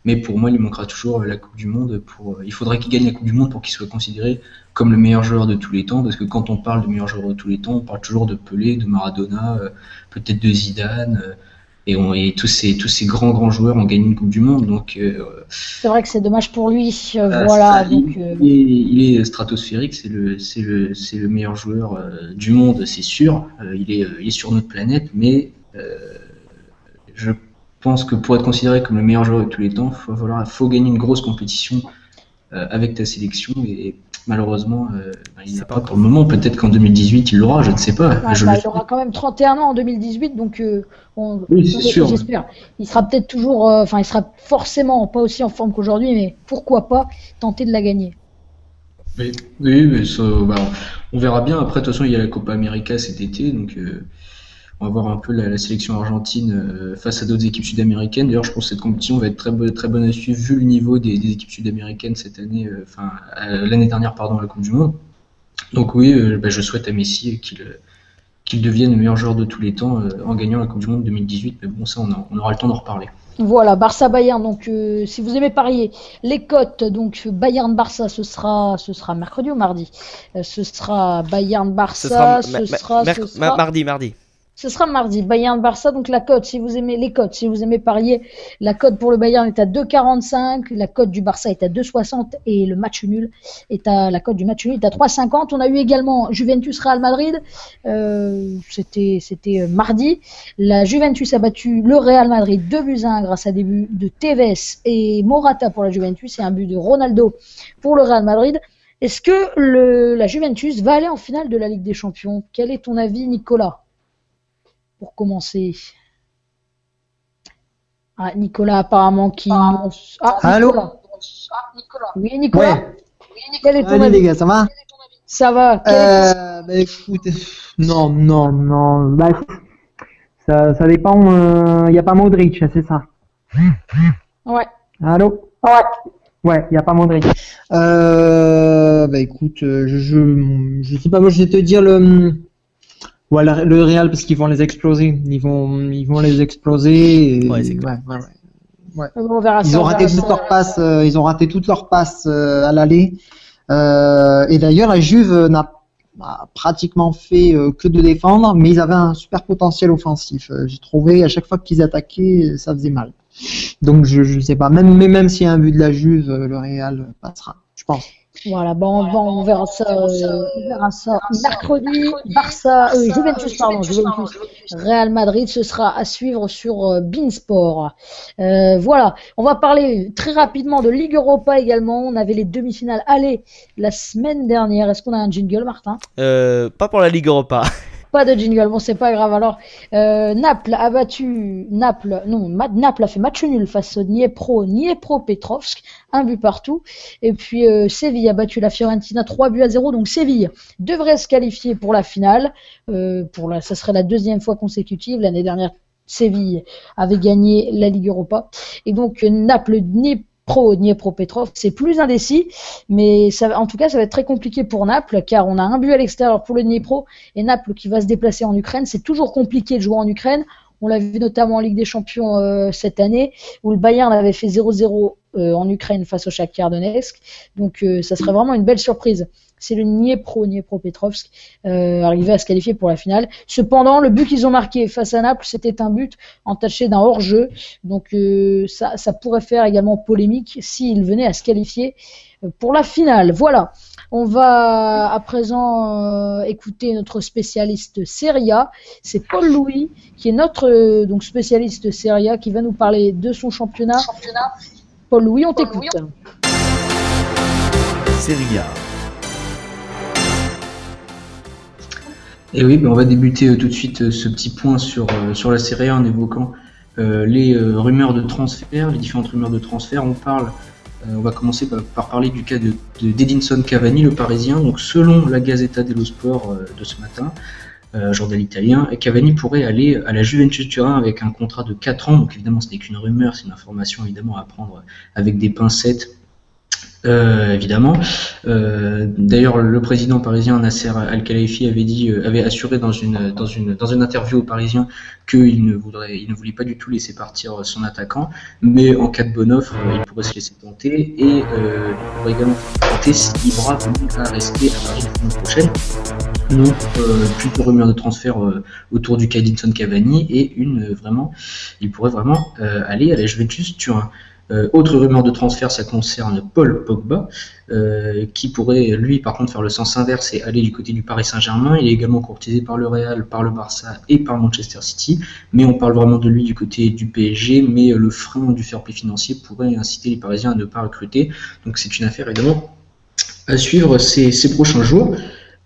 Mais pour moi, il lui manquera toujours la Coupe du Monde. Il faudrait qu'il gagne la Coupe du Monde pour qu'il soit considéré comme le meilleur joueur de tous les temps. Parce que quand on parle de meilleur joueur de tous les temps, on parle toujours de Pelé, de Maradona, peut-être de Zidane. Et tous ces grands joueurs ont gagné une Coupe du Monde. Donc,
c'est vrai que c'est dommage pour lui. Voilà.
Il est stratosphérique. C'est le meilleur joueur du monde, c'est sûr. Il est sur notre planète. Mais je pense que pour être considéré comme le meilleur joueur de tous les temps, faut gagner une grosse compétition avec ta sélection, et malheureusement il n'a pas pour le moment. Peut-être qu'en 2018 il l'aura, je ne sais pas.
Il aura quand même 31 ans en 2018, donc
oui, c'est sûr.
J'espère. Il sera peut-être toujours, il sera forcément pas aussi en forme qu'aujourd'hui, mais pourquoi pas tenter de la gagner.
Oui, mais ça, on verra bien. Après, de toute façon, il y a la Copa América cet été, donc on va voir un peu la sélection argentine face à d'autres équipes sud-américaines. D'ailleurs, je pense que cette compétition va être très bonne à suivre vu le niveau des équipes sud-américaines cette année, l'année dernière, pardon, à la Coupe du Monde. Donc oui, je souhaite à Messi qu'il devienne le meilleur joueur de tous les temps en gagnant la Coupe du Monde 2018. Mais bon, ça, on aura le temps d'en reparler.
Voilà, Barça-Bayern. Donc, si vous aimez parier, les cotes, donc Bayern-Barça, ce sera mercredi ou mardi? Ce sera Bayern-Barça.
Mardi.
Ce sera mardi, Bayern-Barça, donc la cote, si vous aimez parier, la cote pour le Bayern est à 2,45, la cote du Barça est à 2,60 et la cote du match nul est à 3,50. On a eu également Juventus-Real Madrid, c'était mardi. La Juventus a battu le Real Madrid 2-1 grâce à des buts de Tevez et Morata pour la Juventus et un but de Ronaldo pour le Real Madrid. Est-ce que la Juventus va aller en finale de la Ligue des Champions? Quel est ton avis, Nicolas? Pour commencer. Ah, Nicolas, apparemment, qui...
Allô?
Nicolas. Oui, Nicolas.
Ouais.
Quel est ton
Salut
avis?
les gars, ça va?
Ça va.
Écoute, non. Ça dépend. Y a pas Modric, c'est ça?
Ouais.
Allô? Ouais, y a pas Modric. Écoute, je sais pas, moi je vais te dire voilà, le Real, parce qu'ils vont les exploser. Ils vont les exploser.
Ouais, c'est clair.
Ouais.
On verra ça.
Ils ont raté toutes leurs passes à l'aller. Et d'ailleurs, la Juve n'a pratiquement fait que de défendre, mais ils avaient un super potentiel offensif. J'ai trouvé à chaque fois qu'ils attaquaient, ça faisait mal. Donc je sais pas. Même s'il y a un but de la Juve, le Real passera, je pense.
Voilà, on verra ça mercredi. Juventus, Real Madrid, ce sera à suivre sur Beansport. Voilà, on va parler très rapidement de Ligue Europa également. On avait les demi-finales aller la semaine dernière. Est-ce qu'on a un jingle, Martin?
Pas pour la Ligue Europa.
Pas de jingle, bon c'est pas grave. Alors Naples a fait match nul face au Dniepropetrovsk, un but partout. Et puis Séville a battu la Fiorentina 3-0. Donc Séville devrait se qualifier pour la finale. Ça serait la deuxième fois consécutive. L'année dernière, Séville avait gagné la Ligue Europa. Et donc Naples Dniepropetrovsk, c'est plus indécis, mais en tout cas ça va être très compliqué pour Naples, car on a un but à l'extérieur pour le Dniepro, et Naples qui va se déplacer en Ukraine. C'est toujours compliqué de jouer en Ukraine. On l'a vu notamment en Ligue des Champions cette année, où le Bayern avait fait 0-0 en Ukraine face au Shakhtar Donetsk. Donc ça serait vraiment une belle surprise. C'est le Dniepropetrovsk arrivé à se qualifier pour la finale. Cependant, le but qu'ils ont marqué face à Naples, c'était un but entaché d'un hors-jeu. Donc ça pourrait faire également polémique s'ils venaient à se qualifier pour la finale. Voilà. On va à présent écouter notre spécialiste Serie A. C'est Paul Louis qui est notre donc spécialiste Serie A qui va nous parler de son championnat. Paul Louis, on t'écoute.
Serie A.
Et oui, on va débuter tout de suite ce petit point sur la Serie A en évoquant les rumeurs de transfert, les différentes rumeurs de transfert. On va commencer par parler du cas d'Edinson Cavani, le Parisien. Donc, selon la Gazzetta dello Sport de ce matin, journal italien, Cavani pourrait aller à la Juventus Turin avec un contrat de 4 ans. Donc, évidemment, ce n'est qu'une rumeur, c'est une information évidemment à prendre avec des pincettes. Évidemment. D'ailleurs, le président parisien Nasser Al-Khelaifi avait assuré dans une interview aux Parisiens qu'il ne voulait pas du tout laisser partir son attaquant, mais en cas de bonne offre, il pourrait se laisser tenter et il pourrait également tenter s'il Ibra venait à rester à Paris la semaine prochaine. Donc, plutôt rumeur de transfert autour du cas d'Edinson Cavani et il pourrait vraiment aller à la Juventus Turin. Autre rumeur de transfert, ça concerne Paul Pogba, qui pourrait lui par contre faire le sens inverse et aller du côté du Paris Saint-Germain. Il est également courtisé par le Real, par le Barça et par Manchester City, mais on parle vraiment de lui du côté du PSG, mais le frein du fair play financier pourrait inciter les Parisiens à ne pas recruter. Donc c'est une affaire évidemment à suivre ces prochains jours.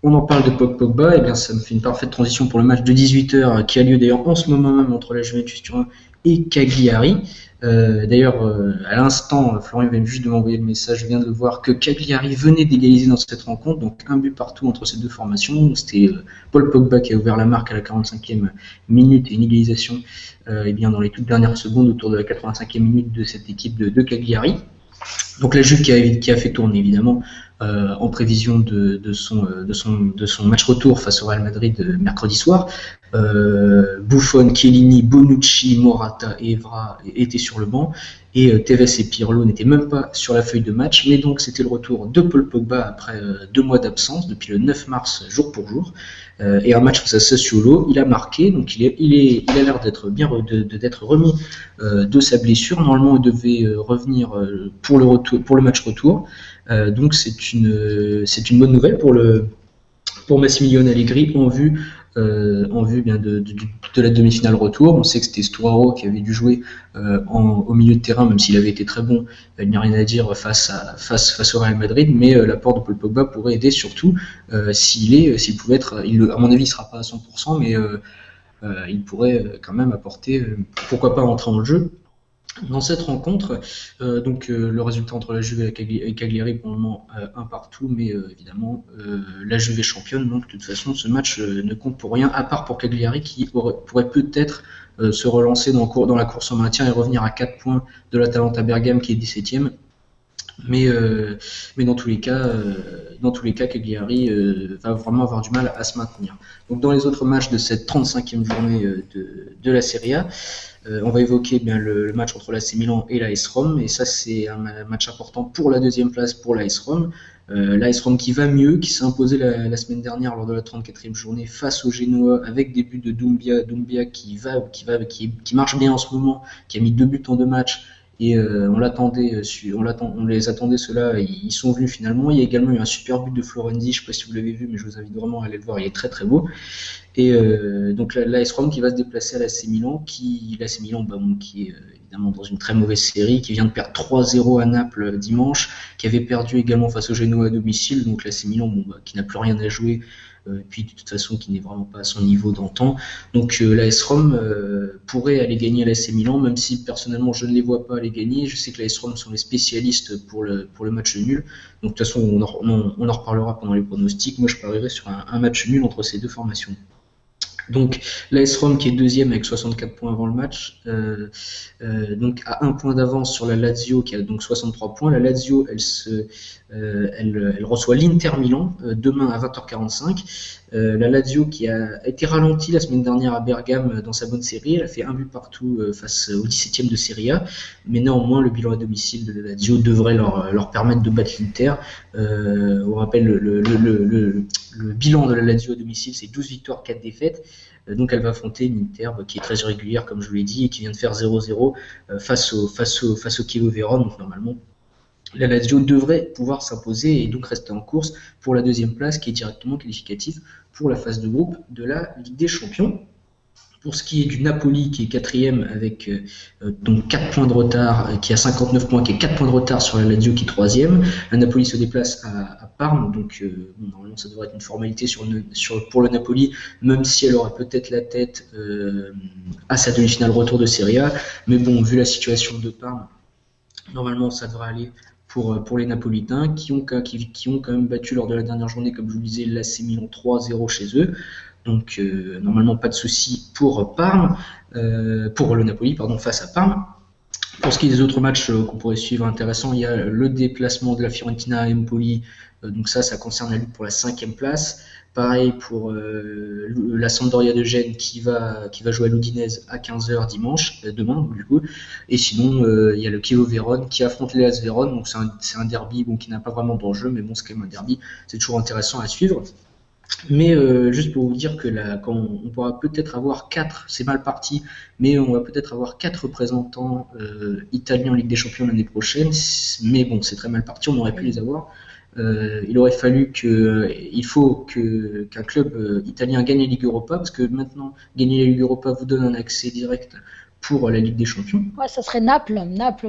On en parle de Paul Pogba, et bien ça me fait une parfaite transition pour le match de 18h qui a lieu d'ailleurs en ce moment même entre la Juventus Turin et Cagliari. D'ailleurs, à l'instant, Florian vient juste de m'envoyer le message, je viens de voir que Cagliari venait d'égaliser dans cette rencontre, donc un but partout entre ces deux formations. C'était Paul Pogba qui a ouvert la marque à la 45e minute et une égalisation bien dans les toutes dernières secondes autour de la 85e minute de cette équipe de Cagliari. Donc la Juve qui a fait tourner évidemment en prévision de son match retour face au Real Madrid mercredi soir. Buffon, Chiellini, Bonucci, Morata et Evra étaient sur le banc et Tevez et Pirlo n'étaient même pas sur la feuille de match, mais donc c'était le retour de Paul Pogba après 2 mois d'absence depuis le 9 mars jour pour jour et un match face à Sassuolo, il a marqué, donc il a l'air d'être d'être remis de sa blessure. Normalement il devait revenir pour le match retour, donc c'est une bonne nouvelle pour Massimiliano Allegri en vue bien de la demi-finale retour. On sait que c'était Sturaro qui avait dû jouer au milieu de terrain, même s'il avait été très bon, il n'y a rien à dire face au Real Madrid, mais l'apport de Paul Pogba pourrait aider, surtout s'il pouvait être, à mon avis il ne sera pas à 100%, mais il pourrait quand même apporter, pourquoi pas entrer en jeu dans cette rencontre. Donc le résultat entre la Juve et Cagliari pour le moment un partout, mais évidemment la Juve est championne, donc de toute façon ce match ne compte pour rien, à part pour Cagliari qui pourrait peut-être se relancer dans la course au maintien et revenir à 4 points de l'Atalanta Bergame qui est 17ème. Mais dans tous les cas, Cagliari va vraiment avoir du mal à se maintenir. Donc dans les autres matchs de cette 35e journée de la Serie A, on va évoquer bien le match entre l'AC Milan et l'AS Rome, et ça c'est un match important pour la deuxième place pour l'AS Rome. L'AS Rome qui va mieux, qui s'est imposé la semaine dernière lors de la 34e journée face au Genoa avec des buts de Doumbia qui marche bien en ce moment, qui a mis 2 buts en 2 matchs. Et on les attendait ceux-là, ils sont venus finalement. Il y a également eu un super but de Florenzi, je ne sais pas si vous l'avez vu, mais je vous invite vraiment à aller le voir, il est très très beau. Et donc l'AS Rome qui va se déplacer à l'AC Milan, qui est évidemment dans une très mauvaise série, qui vient de perdre 3-0 à Naples dimanche, qui avait perdu également face au Genoa à domicile, donc l'AC Milan qui n'a plus rien à jouer. Puis de toute façon qui n'est vraiment pas à son niveau d'antan. Donc l'AS Rome pourrait aller gagner à l'AC Milan, même si personnellement je ne les vois pas aller gagner. Je sais que l'AS Rome sont les spécialistes pour le match nul, donc de toute façon on en reparlera pendant les pronostics. Moi je parierais sur un match nul entre ces deux formations. Donc l'AS Rome qui est deuxième avec 64 points avant le match, donc à 1 point d'avance sur la Lazio qui a donc 63 points. La Lazio elle reçoit l'Inter Milan demain à 20h45. La Lazio qui a été ralentie la semaine dernière à Bergame dans sa bonne série, elle a fait un but partout face au 17e de Serie A, mais néanmoins le bilan à domicile de la Lazio devrait leur permettre de battre l'Inter. On rappelle le bilan de la Lazio à domicile, c'est 12 victoires, 4 défaites. Donc elle va affronter une Inter qui est très irrégulière comme je vous l'ai dit et qui vient de faire 0-0 face au Chievo Vérone. Donc normalement la Lazio devrait pouvoir s'imposer et donc rester en course pour la deuxième place qui est directement qualificative pour la phase de groupe de la Ligue des Champions. Pour ce qui est du Napoli qui est quatrième avec donc 4 points de retard, qui a 59 points, qui est 4 points de retard sur la Lazio qui est troisième. La Napoli se déplace à Parme, donc normalement ça devrait être une formalité pour le Napoli, même si elle aura peut-être la tête à sa demi-finale retour de Serie A. Mais bon, vu la situation de Parme, normalement ça devrait aller pour les Napolitains qui ont quand même battu lors de la dernière journée, comme je vous le disais, l'AC Milan 3-0 chez eux. Donc normalement pas de souci pour Parme, pour le Napoli face à Parme. Pour ce qui est des autres matchs qu'on pourrait suivre intéressants, il y a le déplacement de la Fiorentina à Empoli, donc ça concerne la lutte pour la 5e place. Pareil pour la Sampdoria de Gênes qui va jouer à l'Udinese à 15h demain du coup. Et sinon il y a le Chievo Vérone qui affronte l'Hellas Vérone, donc c'est un derby qui n'a pas vraiment d'enjeu, mais bon c'est quand même un derby, c'est toujours intéressant à suivre. Mais juste pour vous dire que quand on pourra peut-être avoir 4, c'est mal parti, mais on va peut-être avoir 4 représentants italiens en Ligue des Champions l'année prochaine. Mais bon, c'est très mal parti, on aurait pu les avoir. Il aurait fallu qu'un club italien gagne la Ligue Europa, parce que maintenant, gagner la Ligue Europa vous donne un accès direct pour la Ligue des Champions.
Ouais, ça serait Naples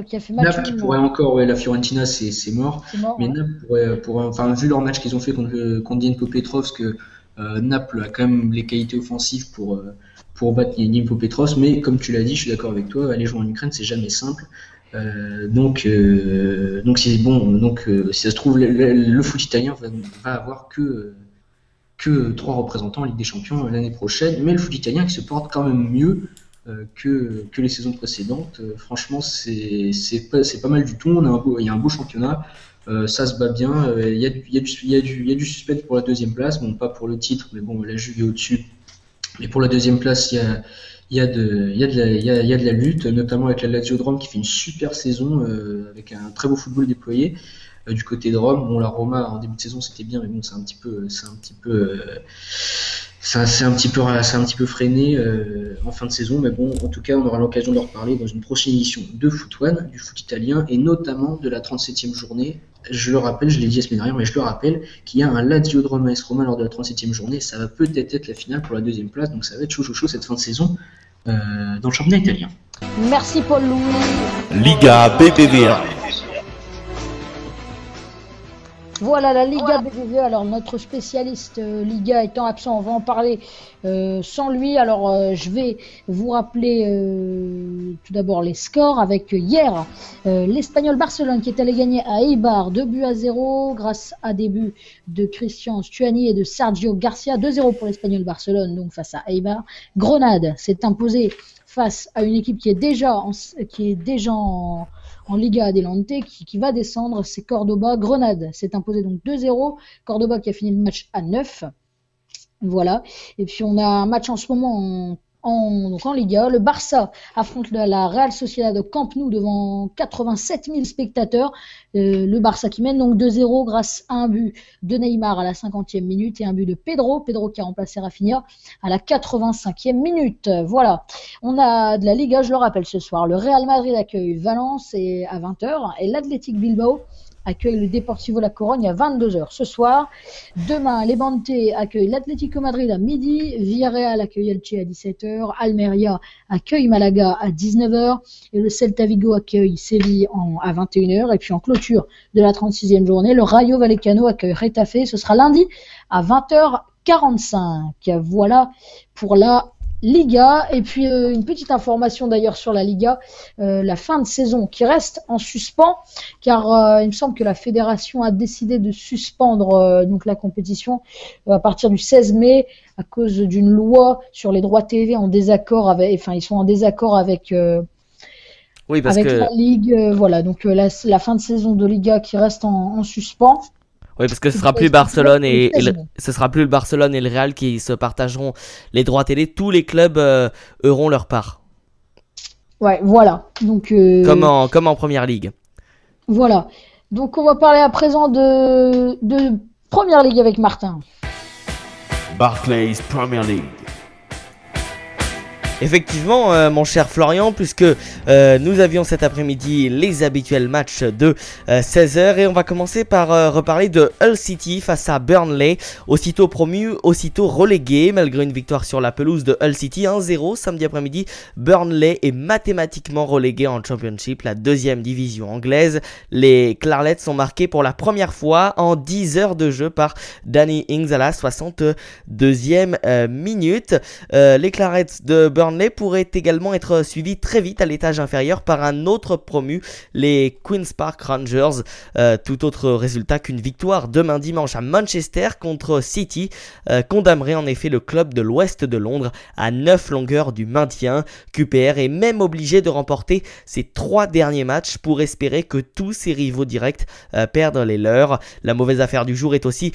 qui a fait match.
Naples qui pourrait encore, la Fiorentina c'est mort. Mais ouais. Naples pourrait, vu leur match qu'ils ont fait contre Dnipro Petrovsk, Naples a quand même les qualités offensives pour battre Dnipro Petrovsk. Mais comme tu l'as dit, je suis d'accord avec toi, aller jouer en Ukraine c'est jamais simple. Donc c'est bon. Donc si ça se trouve le foot italien va avoir que 3 représentants en Ligue des Champions l'année prochaine. Mais le foot italien qui se porte quand même mieux que les saisons précédentes. Franchement, c'est pas mal du tout. Il y a un beau championnat. Ça se bat bien. Il y a du suspense pour la deuxième place. Bon, pas pour le titre, mais bon, la Juve est au-dessus. Mais pour la deuxième place, il y a de la lutte, notamment avec la Lazio de Rome qui fait une super saison avec un très beau football déployé. Du côté de Rome, bon, la Roma en début de saison c'était bien, mais bon, c'est un petit peu freiné en fin de saison, mais bon, en tout cas, on aura l'occasion de reparler dans une prochaine édition de Foot One, du foot italien, et notamment de la 37e journée. Je le rappelle, je l'ai dit la semaine dernière, mais je le rappelle, qu'il y a un Lazio de Rome AS Roma lors de la 37e journée. Ça va peut-être être la finale pour la deuxième place, donc ça va être chaud cette fin de saison dans le championnat italien.
Merci Paul-Louis.
Liga BBVA.
Voilà la Liga BBVA. Alors notre spécialiste Liga étant absent, on va en parler sans lui. Alors je vais vous rappeler tout d'abord les scores avec hier l'Espagnol Barcelone qui est allé gagner à Eibar 2-0 grâce à des buts de Christian Stuani et de Sergio Garcia. 2-0 pour l'Espagnol Barcelone donc face à Eibar. Grenade s'est imposé face à une équipe qui est déjà en Liga Adelante, qui va descendre, c'est Cordoba. Grenade s'est imposé donc 2-0. Cordoba qui a fini le match à 9. Voilà. Et puis on a un match en ce moment en Liga. Le Barça affronte la Real Sociedad au Camp Nou devant 87 000 spectateurs. Le Barça qui mène donc 2-0 grâce à un but de Neymar à la 50e minute et un but de Pedro qui a remplacé Rafinha à la 85e minute. Voilà. On a de la Liga, je le rappelle ce soir. Le Real Madrid accueille Valence à 20h et l'Athletic Bilbao accueille le Deportivo La Corogne à 22h ce soir. Demain, Levante accueille l'Atlético Madrid à midi, Villarreal accueille Elche à 17h, Almeria accueille Malaga à 19h et le Celta Vigo accueille Séville à 21h. Et puis en clôture de la 36e journée, le Rayo Vallecano accueille Retafe. Ce sera lundi à 20h45. Voilà pour la Liga. Et puis une petite information d'ailleurs sur la Liga, la fin de saison qui reste en suspens, car il me semble que la fédération a décidé de suspendre donc la compétition à partir du 16 mai à cause d'une loi sur les droits TV en désaccord avec, enfin ils sont en désaccord avec
Oui, parce
avec
que
la Ligue. Voilà, donc la fin de saison de Liga qui reste en suspens.
oui, parce que ce sera plus Barcelone ce sera plus le Barcelone et le Real qui se partageront les droits télé. Tous les clubs auront leur part.
Ouais, voilà. Donc
Comme en première ligue.
voilà. Donc on va parler à présent de Première Ligue avec Martin.
Barclays Premier League.
Effectivement, mon cher Florian, puisque nous avions cet après-midi les habituels matchs de 16h et on va commencer par reparler de Hull City face à Burnley, aussitôt promu, aussitôt relégué, malgré une victoire sur la pelouse de Hull City 1-0 samedi après-midi. Burnley est mathématiquement relégué en Championship, la deuxième division anglaise. Les Clarlets sont marqués pour la première fois en 10 heures de jeu par Danny Ings à la 62e minute. Les Clarets de Burnley pourrait également être suivi très vite à l'étage inférieur par un autre promu, les Queen's Park Rangers. Tout autre résultat qu'une victoire demain dimanche à Manchester contre City condamnerait en effet le club de l'ouest de Londres à 9 longueurs du maintien. QPR est même obligé de remporter ses 3 derniers matchs pour espérer que tous ses rivaux directs perdent les leurs. La mauvaise affaire du jour est aussi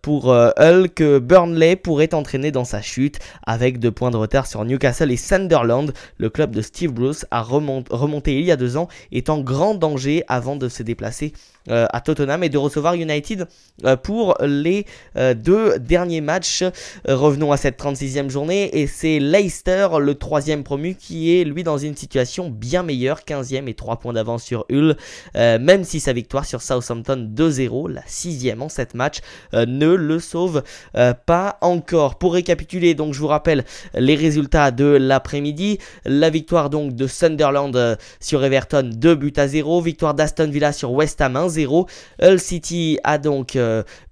pour Hull que Burnley pourrait entraîner dans sa chute avec 2 points de retard sur Newcastle et Sunderland. Le club de Steve Bruce a remonté il y a 2 ans, est en grand danger avant de se déplacer à Tottenham et de recevoir United pour les 2 derniers matchs. Revenons à cette 36e journée et c'est Leicester, le 3e promu, qui est lui dans une situation bien meilleure, 15e et 3 points d'avance sur Hull, même si sa victoire sur Southampton 2-0, la 6e en 7 matchs, ne le sauve pas encore. Pour récapituler, donc je vous rappelle les résultats de l'après-midi. La victoire donc de Sunderland sur Everton 2-0, victoire d'Aston Villa sur West Ham 1-0. Hull City a donc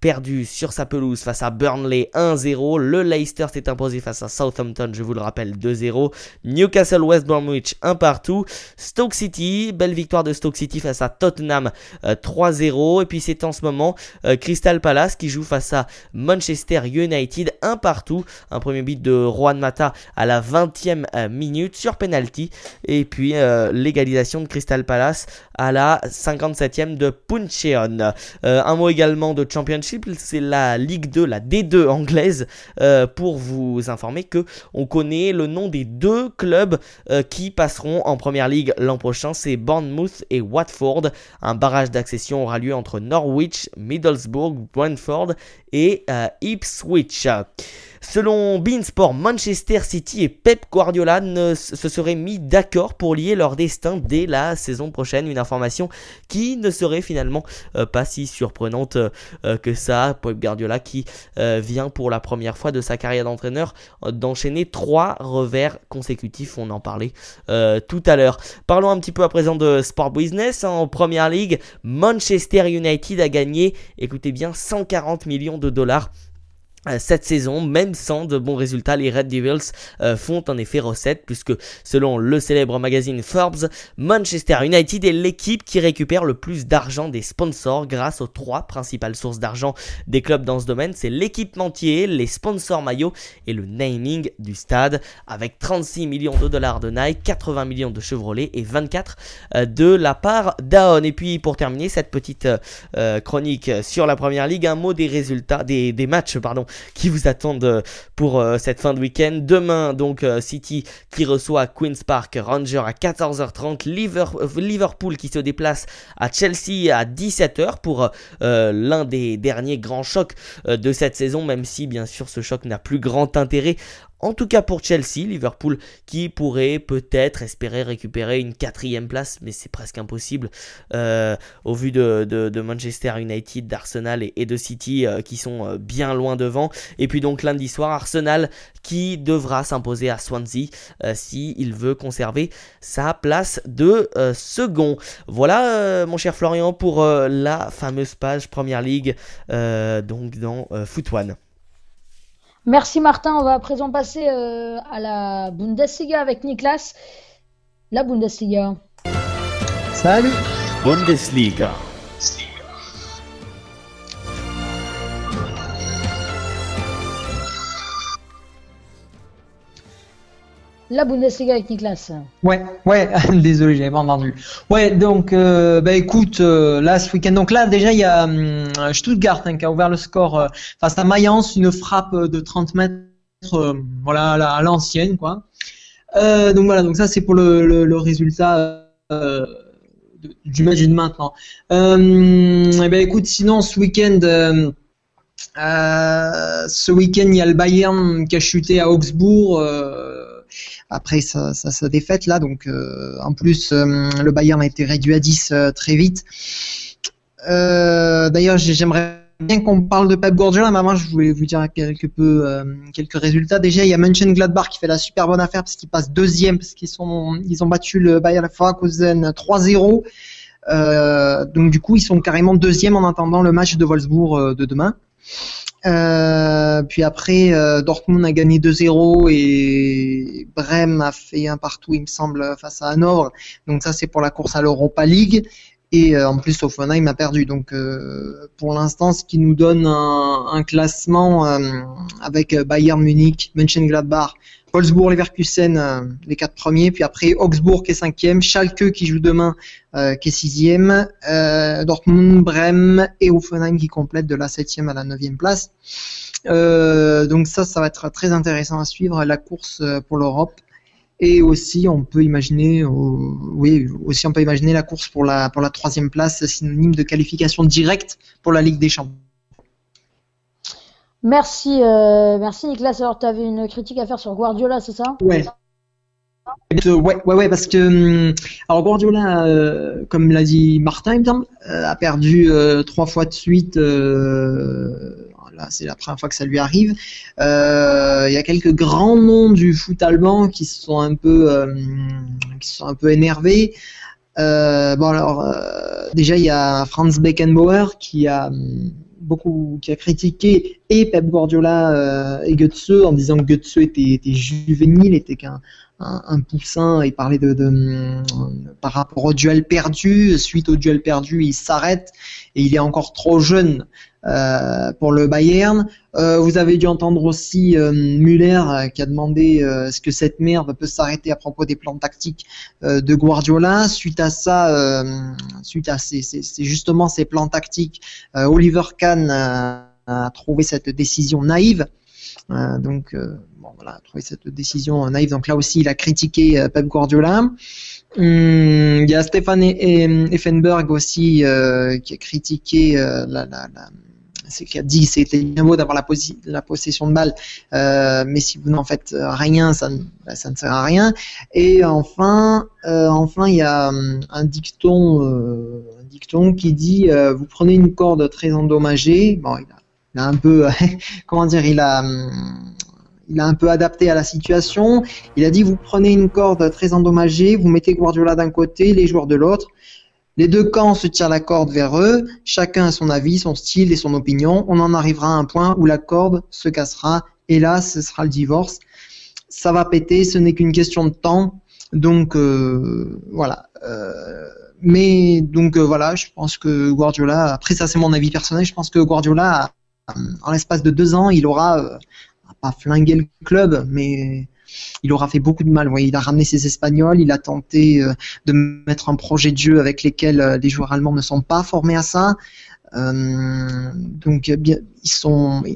perdu sur sa pelouse face à Burnley 1-0. Le Leicester s'est imposé face à Southampton, je vous le rappelle, 2-0. Newcastle West Bromwich 1-1. Stoke City, belle victoire de Stoke City face à Tottenham 3-0. Et puis c'est en ce moment Crystal Palace qui joue face à Manchester United 1-1. Un premier but de Juan Mata à la 20e minute sur penalty. Et puis l'égalisation de Crystal Palace à la 57e de Puncheon. Un mot également de Championship, c'est la Ligue 2, la D2 anglaise, pour vous informer que on connaît le nom des 2 clubs qui passeront en Première Ligue l'an prochain, c'est Bournemouth et Watford. Un barrage d'accession aura lieu entre Norwich, Middlesbrough, Brentford et Ipswich. Selon Beansport, Manchester City et Pep Guardiola se seraient mis d'accord pour lier leur destin dès la saison prochaine. Une information qui ne serait finalement pas si surprenante que ça. Pep Guardiola qui vient pour la première fois de sa carrière d'entraîneur d'enchaîner 3 revers consécutifs. On en parlait tout à l'heure. Parlons un petit peu à présent de Sport Business. En Première Ligue, Manchester United a gagné, écoutez bien, 140 millions de dollars cette saison, même sans de bons résultats. Les Red Devils font en effet recette, puisque selon le célèbre magazine Forbes, Manchester United est l'équipe qui récupère le plus d'argent des sponsors grâce aux 3 principales sources d'argent des clubs dans ce domaine. C'est l'équipementier, les sponsors maillots et le naming du stade, avec 36 millions de dollars de Nike, 80 millions de Chevrolet et 24 de la part d'Aon. Et puis pour terminer cette petite chronique sur la Première Ligue, un mot des résultats, des matchs qui vous attendent pour cette fin de week-end. Demain, donc, City qui reçoit Queen's Park Rangers à 14h30. Liverpool qui se déplace à Chelsea à 17h pour l'un des derniers grands chocs de cette saison, même si, bien sûr, ce choc n'a plus grand intérêt. En tout cas pour Chelsea, Liverpool qui pourrait peut-être espérer récupérer une 4e place, mais c'est presque impossible au vu de Manchester United, d'Arsenal et de City qui sont bien loin devant. Et puis donc lundi soir, Arsenal qui devra s'imposer à Swansea s'il veut conserver sa place de second. Voilà mon cher Florian pour la fameuse page Première Ligue donc dans Foot One.
Merci Martin, on va à présent passer à la Bundesliga avec Niklas. La Bundesliga.
Salut.
Bundesliga.
La Bundesliga avec Niklas.
Ouais, désolé, j'avais pas entendu. Ouais, donc, écoute, là, ce week-end, donc là, déjà, il y a Stuttgart qui a ouvert le score face à Mayence, une frappe de 30 mètres, voilà, à l'ancienne, quoi. Donc voilà, donc ça, c'est pour le résultat du match de maintenant. Écoute, sinon, ce week-end, il y a le Bayern qui a chuté à Augsbourg. Après sa défaite là, donc en plus le Bayern a été réduit à 10 très vite. D'ailleurs, j'aimerais bien qu'on parle de Pep Guardiola, mais avant je voulais vous dire quelques résultats. Déjà, il y a Mönchengladbach qui fait la super bonne affaire parce qu'ils passent deuxième, parce qu'ils ont battu le Bayer Leverkusen 3-0. Donc du coup, ils sont carrément deuxième en attendant le match de Wolfsburg de demain. Puis après, Dortmund a gagné 2-0 et Brême a fait un partout, il me semble, face à Hanovre. Donc ça, c'est pour la course à l'Europa League. Et en plus, Hoffenheim a perdu. Donc pour l'instant, ce qui nous donne un classement avec Bayern Munich, Mönchengladbach, Wolfsburg, Leverkusen, les 4 premiers. Puis après, Augsbourg qui est 5e, Schalke qui joue demain qui est 6e, Dortmund, Brême et Hoffenheim qui complètent de la 7e à la 9e place. Donc ça va être très intéressant à suivre, la course pour l'Europe. Et aussi, on peut imaginer, la course pour la 3e place, synonyme de qualification directe pour la Ligue des Champions.
Merci Niklas. Alors, tu avais une critique à faire sur Guardiola, c'est ça?
Ouais, parce que alors Guardiola, comme l'a dit Martin, il me semble, a perdu 3 fois de suite. Là, c'est la première fois que ça lui arrive. Il y a quelques grands noms du foot allemand qui se sont un peu énervés. Déjà il y a Franz Beckenbauer qui a critiqué et Pep Guardiola et Götze en disant que Götze était juvénile, était qu'un poussin. Il parlait par rapport au duel perdu. Suite au duel perdu, il s'arrête et il est encore trop jeune pour le Bayern. Vous avez dû entendre aussi Müller qui a demandé est-ce que cette merde peut s'arrêter à propos des plans tactiques de Guardiola. Suite à ça, c'est justement ces plans tactiques, Oliver Kahn a trouvé cette décision naïve. A trouvé cette décision naïve. Donc là aussi, il a critiqué Pep Guardiola. Il y a Stefan Effenberg aussi qui a critiqué qui a dit c'était bien beau d'avoir la possession de balle, mais si vous n'en faites rien, ça ne sert à rien. Et enfin, il y a un dicton qui dit vous prenez une corde très endommagée. Bon, il a un peu, il a un peu adapté à la situation. Il a dit vous prenez une corde très endommagée, vous mettez Guardiola d'un côté, les joueurs de l'autre. Les deux camps se tirent la corde vers eux, chacun a son avis, son style et son opinion. On en arrivera à un point où la corde se cassera et là, ce sera le divorce. Ça va péter, ce n'est qu'une question de temps. Donc voilà. Je pense que Guardiola, après ça c'est mon avis personnel, je pense que Guardiola, en l'espace de 2 ans, il aura pas flingué le club, mais il aura fait beaucoup de mal. Ouais, il a ramené ses Espagnols, il a tenté de mettre un projet de jeu avec lesquels les joueurs allemands ne sont pas formés à ça. Donc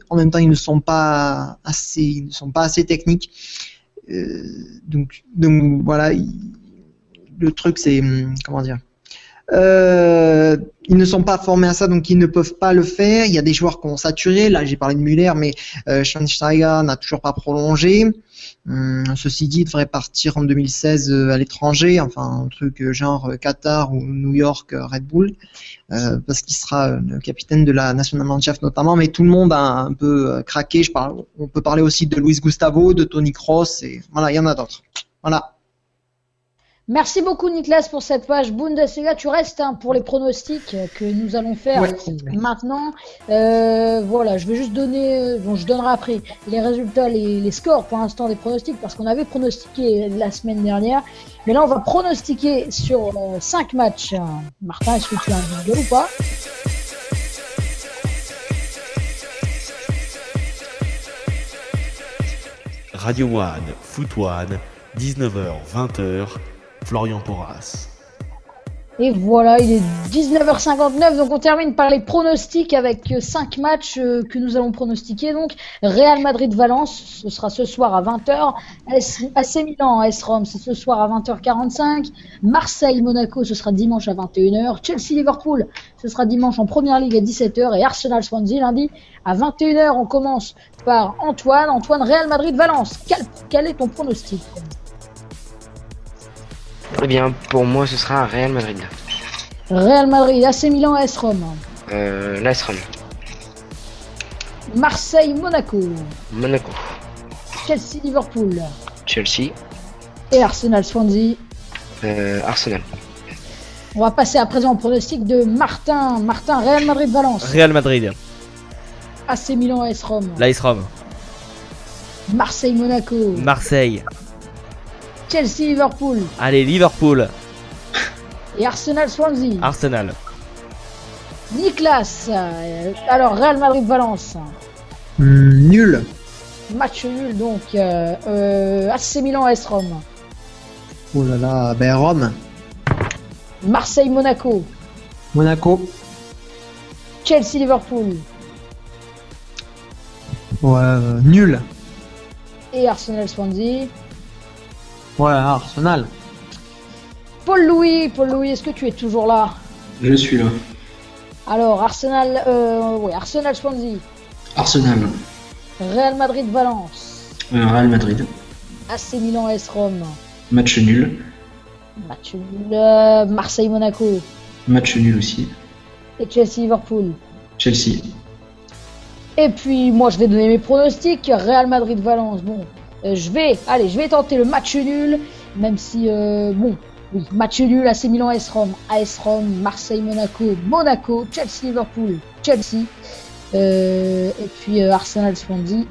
en même temps ils ne sont pas assez techniques. Donc voilà, le truc c'est comment dire. Ils ne sont pas formés à ça, donc ils ne peuvent pas le faire. Il y a des joueurs qui ont saturé. Là, j'ai parlé de Müller, mais Schweinsteiger n'a toujours pas prolongé. Ceci dit, il devrait partir en 2016 à l'étranger, enfin un truc genre Qatar ou New York, Red Bull, parce qu'il sera le capitaine de la Nationalmannschaft notamment. Mais tout le monde a un peu craqué. On peut parler aussi de Luis Gustavo, de Toni Kroos, et voilà, il y en a d'autres. Voilà.
Merci beaucoup Nicolas pour cette page Bundesliga. Tu restes pour les pronostics que nous allons faire maintenant. Voilà, je vais juste donner, je donnerai après les résultats, les scores pour l'instant des pronostics parce qu'on avait pronostiqué la semaine dernière. Mais là, on va pronostiquer sur 5 matchs. Martin, est-ce que tu as un visuel ou pas?
Radio One, Foot One, 19h-20h, Florian Porras.
Et voilà, il est 19h59, donc on termine par les pronostics avec 5 matchs que nous allons pronostiquer. Donc Real Madrid-Valence, ce sera ce soir à 20h. AC Milan, AS Rome, c'est ce soir à 20h45. Marseille-Monaco, ce sera dimanche à 21h. Chelsea-Liverpool, ce sera dimanche en Première Ligue à 17h. Et Arsenal-Swansea, lundi à 21h. On commence par Antoine. Antoine, Real Madrid-Valence, quel est ton pronostic?
Eh bien, pour moi, ce sera Real Madrid.
Real Madrid, AC Milan, AS Rome.
L'AS Rome.
Marseille-Monaco.
Monaco.
Chelsea-Liverpool.
Chelsea.
Et Arsenal-Swansea.
Arsenal.
On va passer à présent au pronostic de Martin. Martin, Real Madrid-Valence.
Real Madrid.
AC Milan, AS Rome.
L'AS Rome.
Marseille-Monaco.
Marseille.
Chelsea-Liverpool.
Allez, Liverpool.
Et Arsenal-Swansea.
Arsenal.
Nicolas, alors Real Madrid-Valence.
Nul.
Match nul donc. AC Milan, AS Rome.
Oh là là, ben Rome.
Marseille-Monaco.
Monaco.
Chelsea-Liverpool.
Ouais, nul.
Et Arsenal-Swansea.
Ouais, Arsenal.
Paul-Louis, est-ce que tu es toujours là?
Je suis là.
Alors, Arsenal-Swansea.
Arsenal.
Real Madrid-Valence.
Real Madrid.
AC Milan, AS Rome.
Match nul.
Match nul. Marseille-Monaco.
Match nul aussi.
Et Chelsea-Liverpool.
Chelsea.
Et puis, moi, je vais donner mes pronostics. Real Madrid-Valence. Bon, je vais tenter le match nul. Même si, oui, match nul, AC Milan, AS Rome, Marseille-Monaco, Monaco, Chelsea-Liverpool, Chelsea. Et puis, Arsenal-Swansea.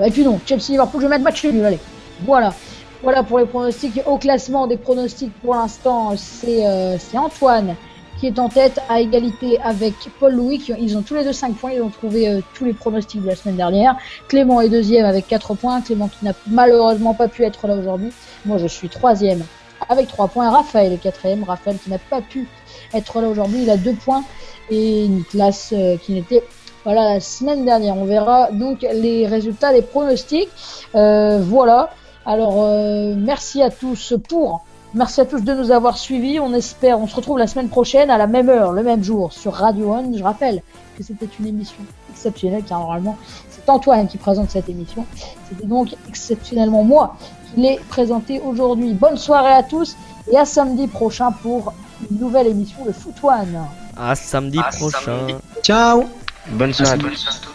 Et puis non, Chelsea-Liverpool, je vais mettre match nul, allez. Voilà pour les pronostics. Au classement des pronostics, pour l'instant, c'est Antoine qui est en tête à égalité avec Paul-Louis. Ils ont tous les deux 5 points, ils ont trouvé tous les pronostics de la semaine dernière. Clément est deuxième avec 4 points. Clément qui n'a malheureusement pas pu être là aujourd'hui. Moi je suis troisième avec 3 points. Raphaël est quatrième. Raphaël qui n'a pas pu être là aujourd'hui, il a 2 points. Et Nicolas qui n'était pas là la semaine dernière. On verra donc les résultats des pronostics. Voilà. Alors merci à tous de nous avoir suivis. On se retrouve la semaine prochaine à la même heure, le même jour sur Radio One. Je rappelle que c'était une émission exceptionnelle car normalement c'est Antoine qui présente cette émission. C'était donc exceptionnellement moi qui l'ai présentée aujourd'hui. Bonne soirée à tous et à samedi prochain pour une nouvelle émission de Foot One.
À samedi prochain.
Ciao.
Bonne soirée à tous.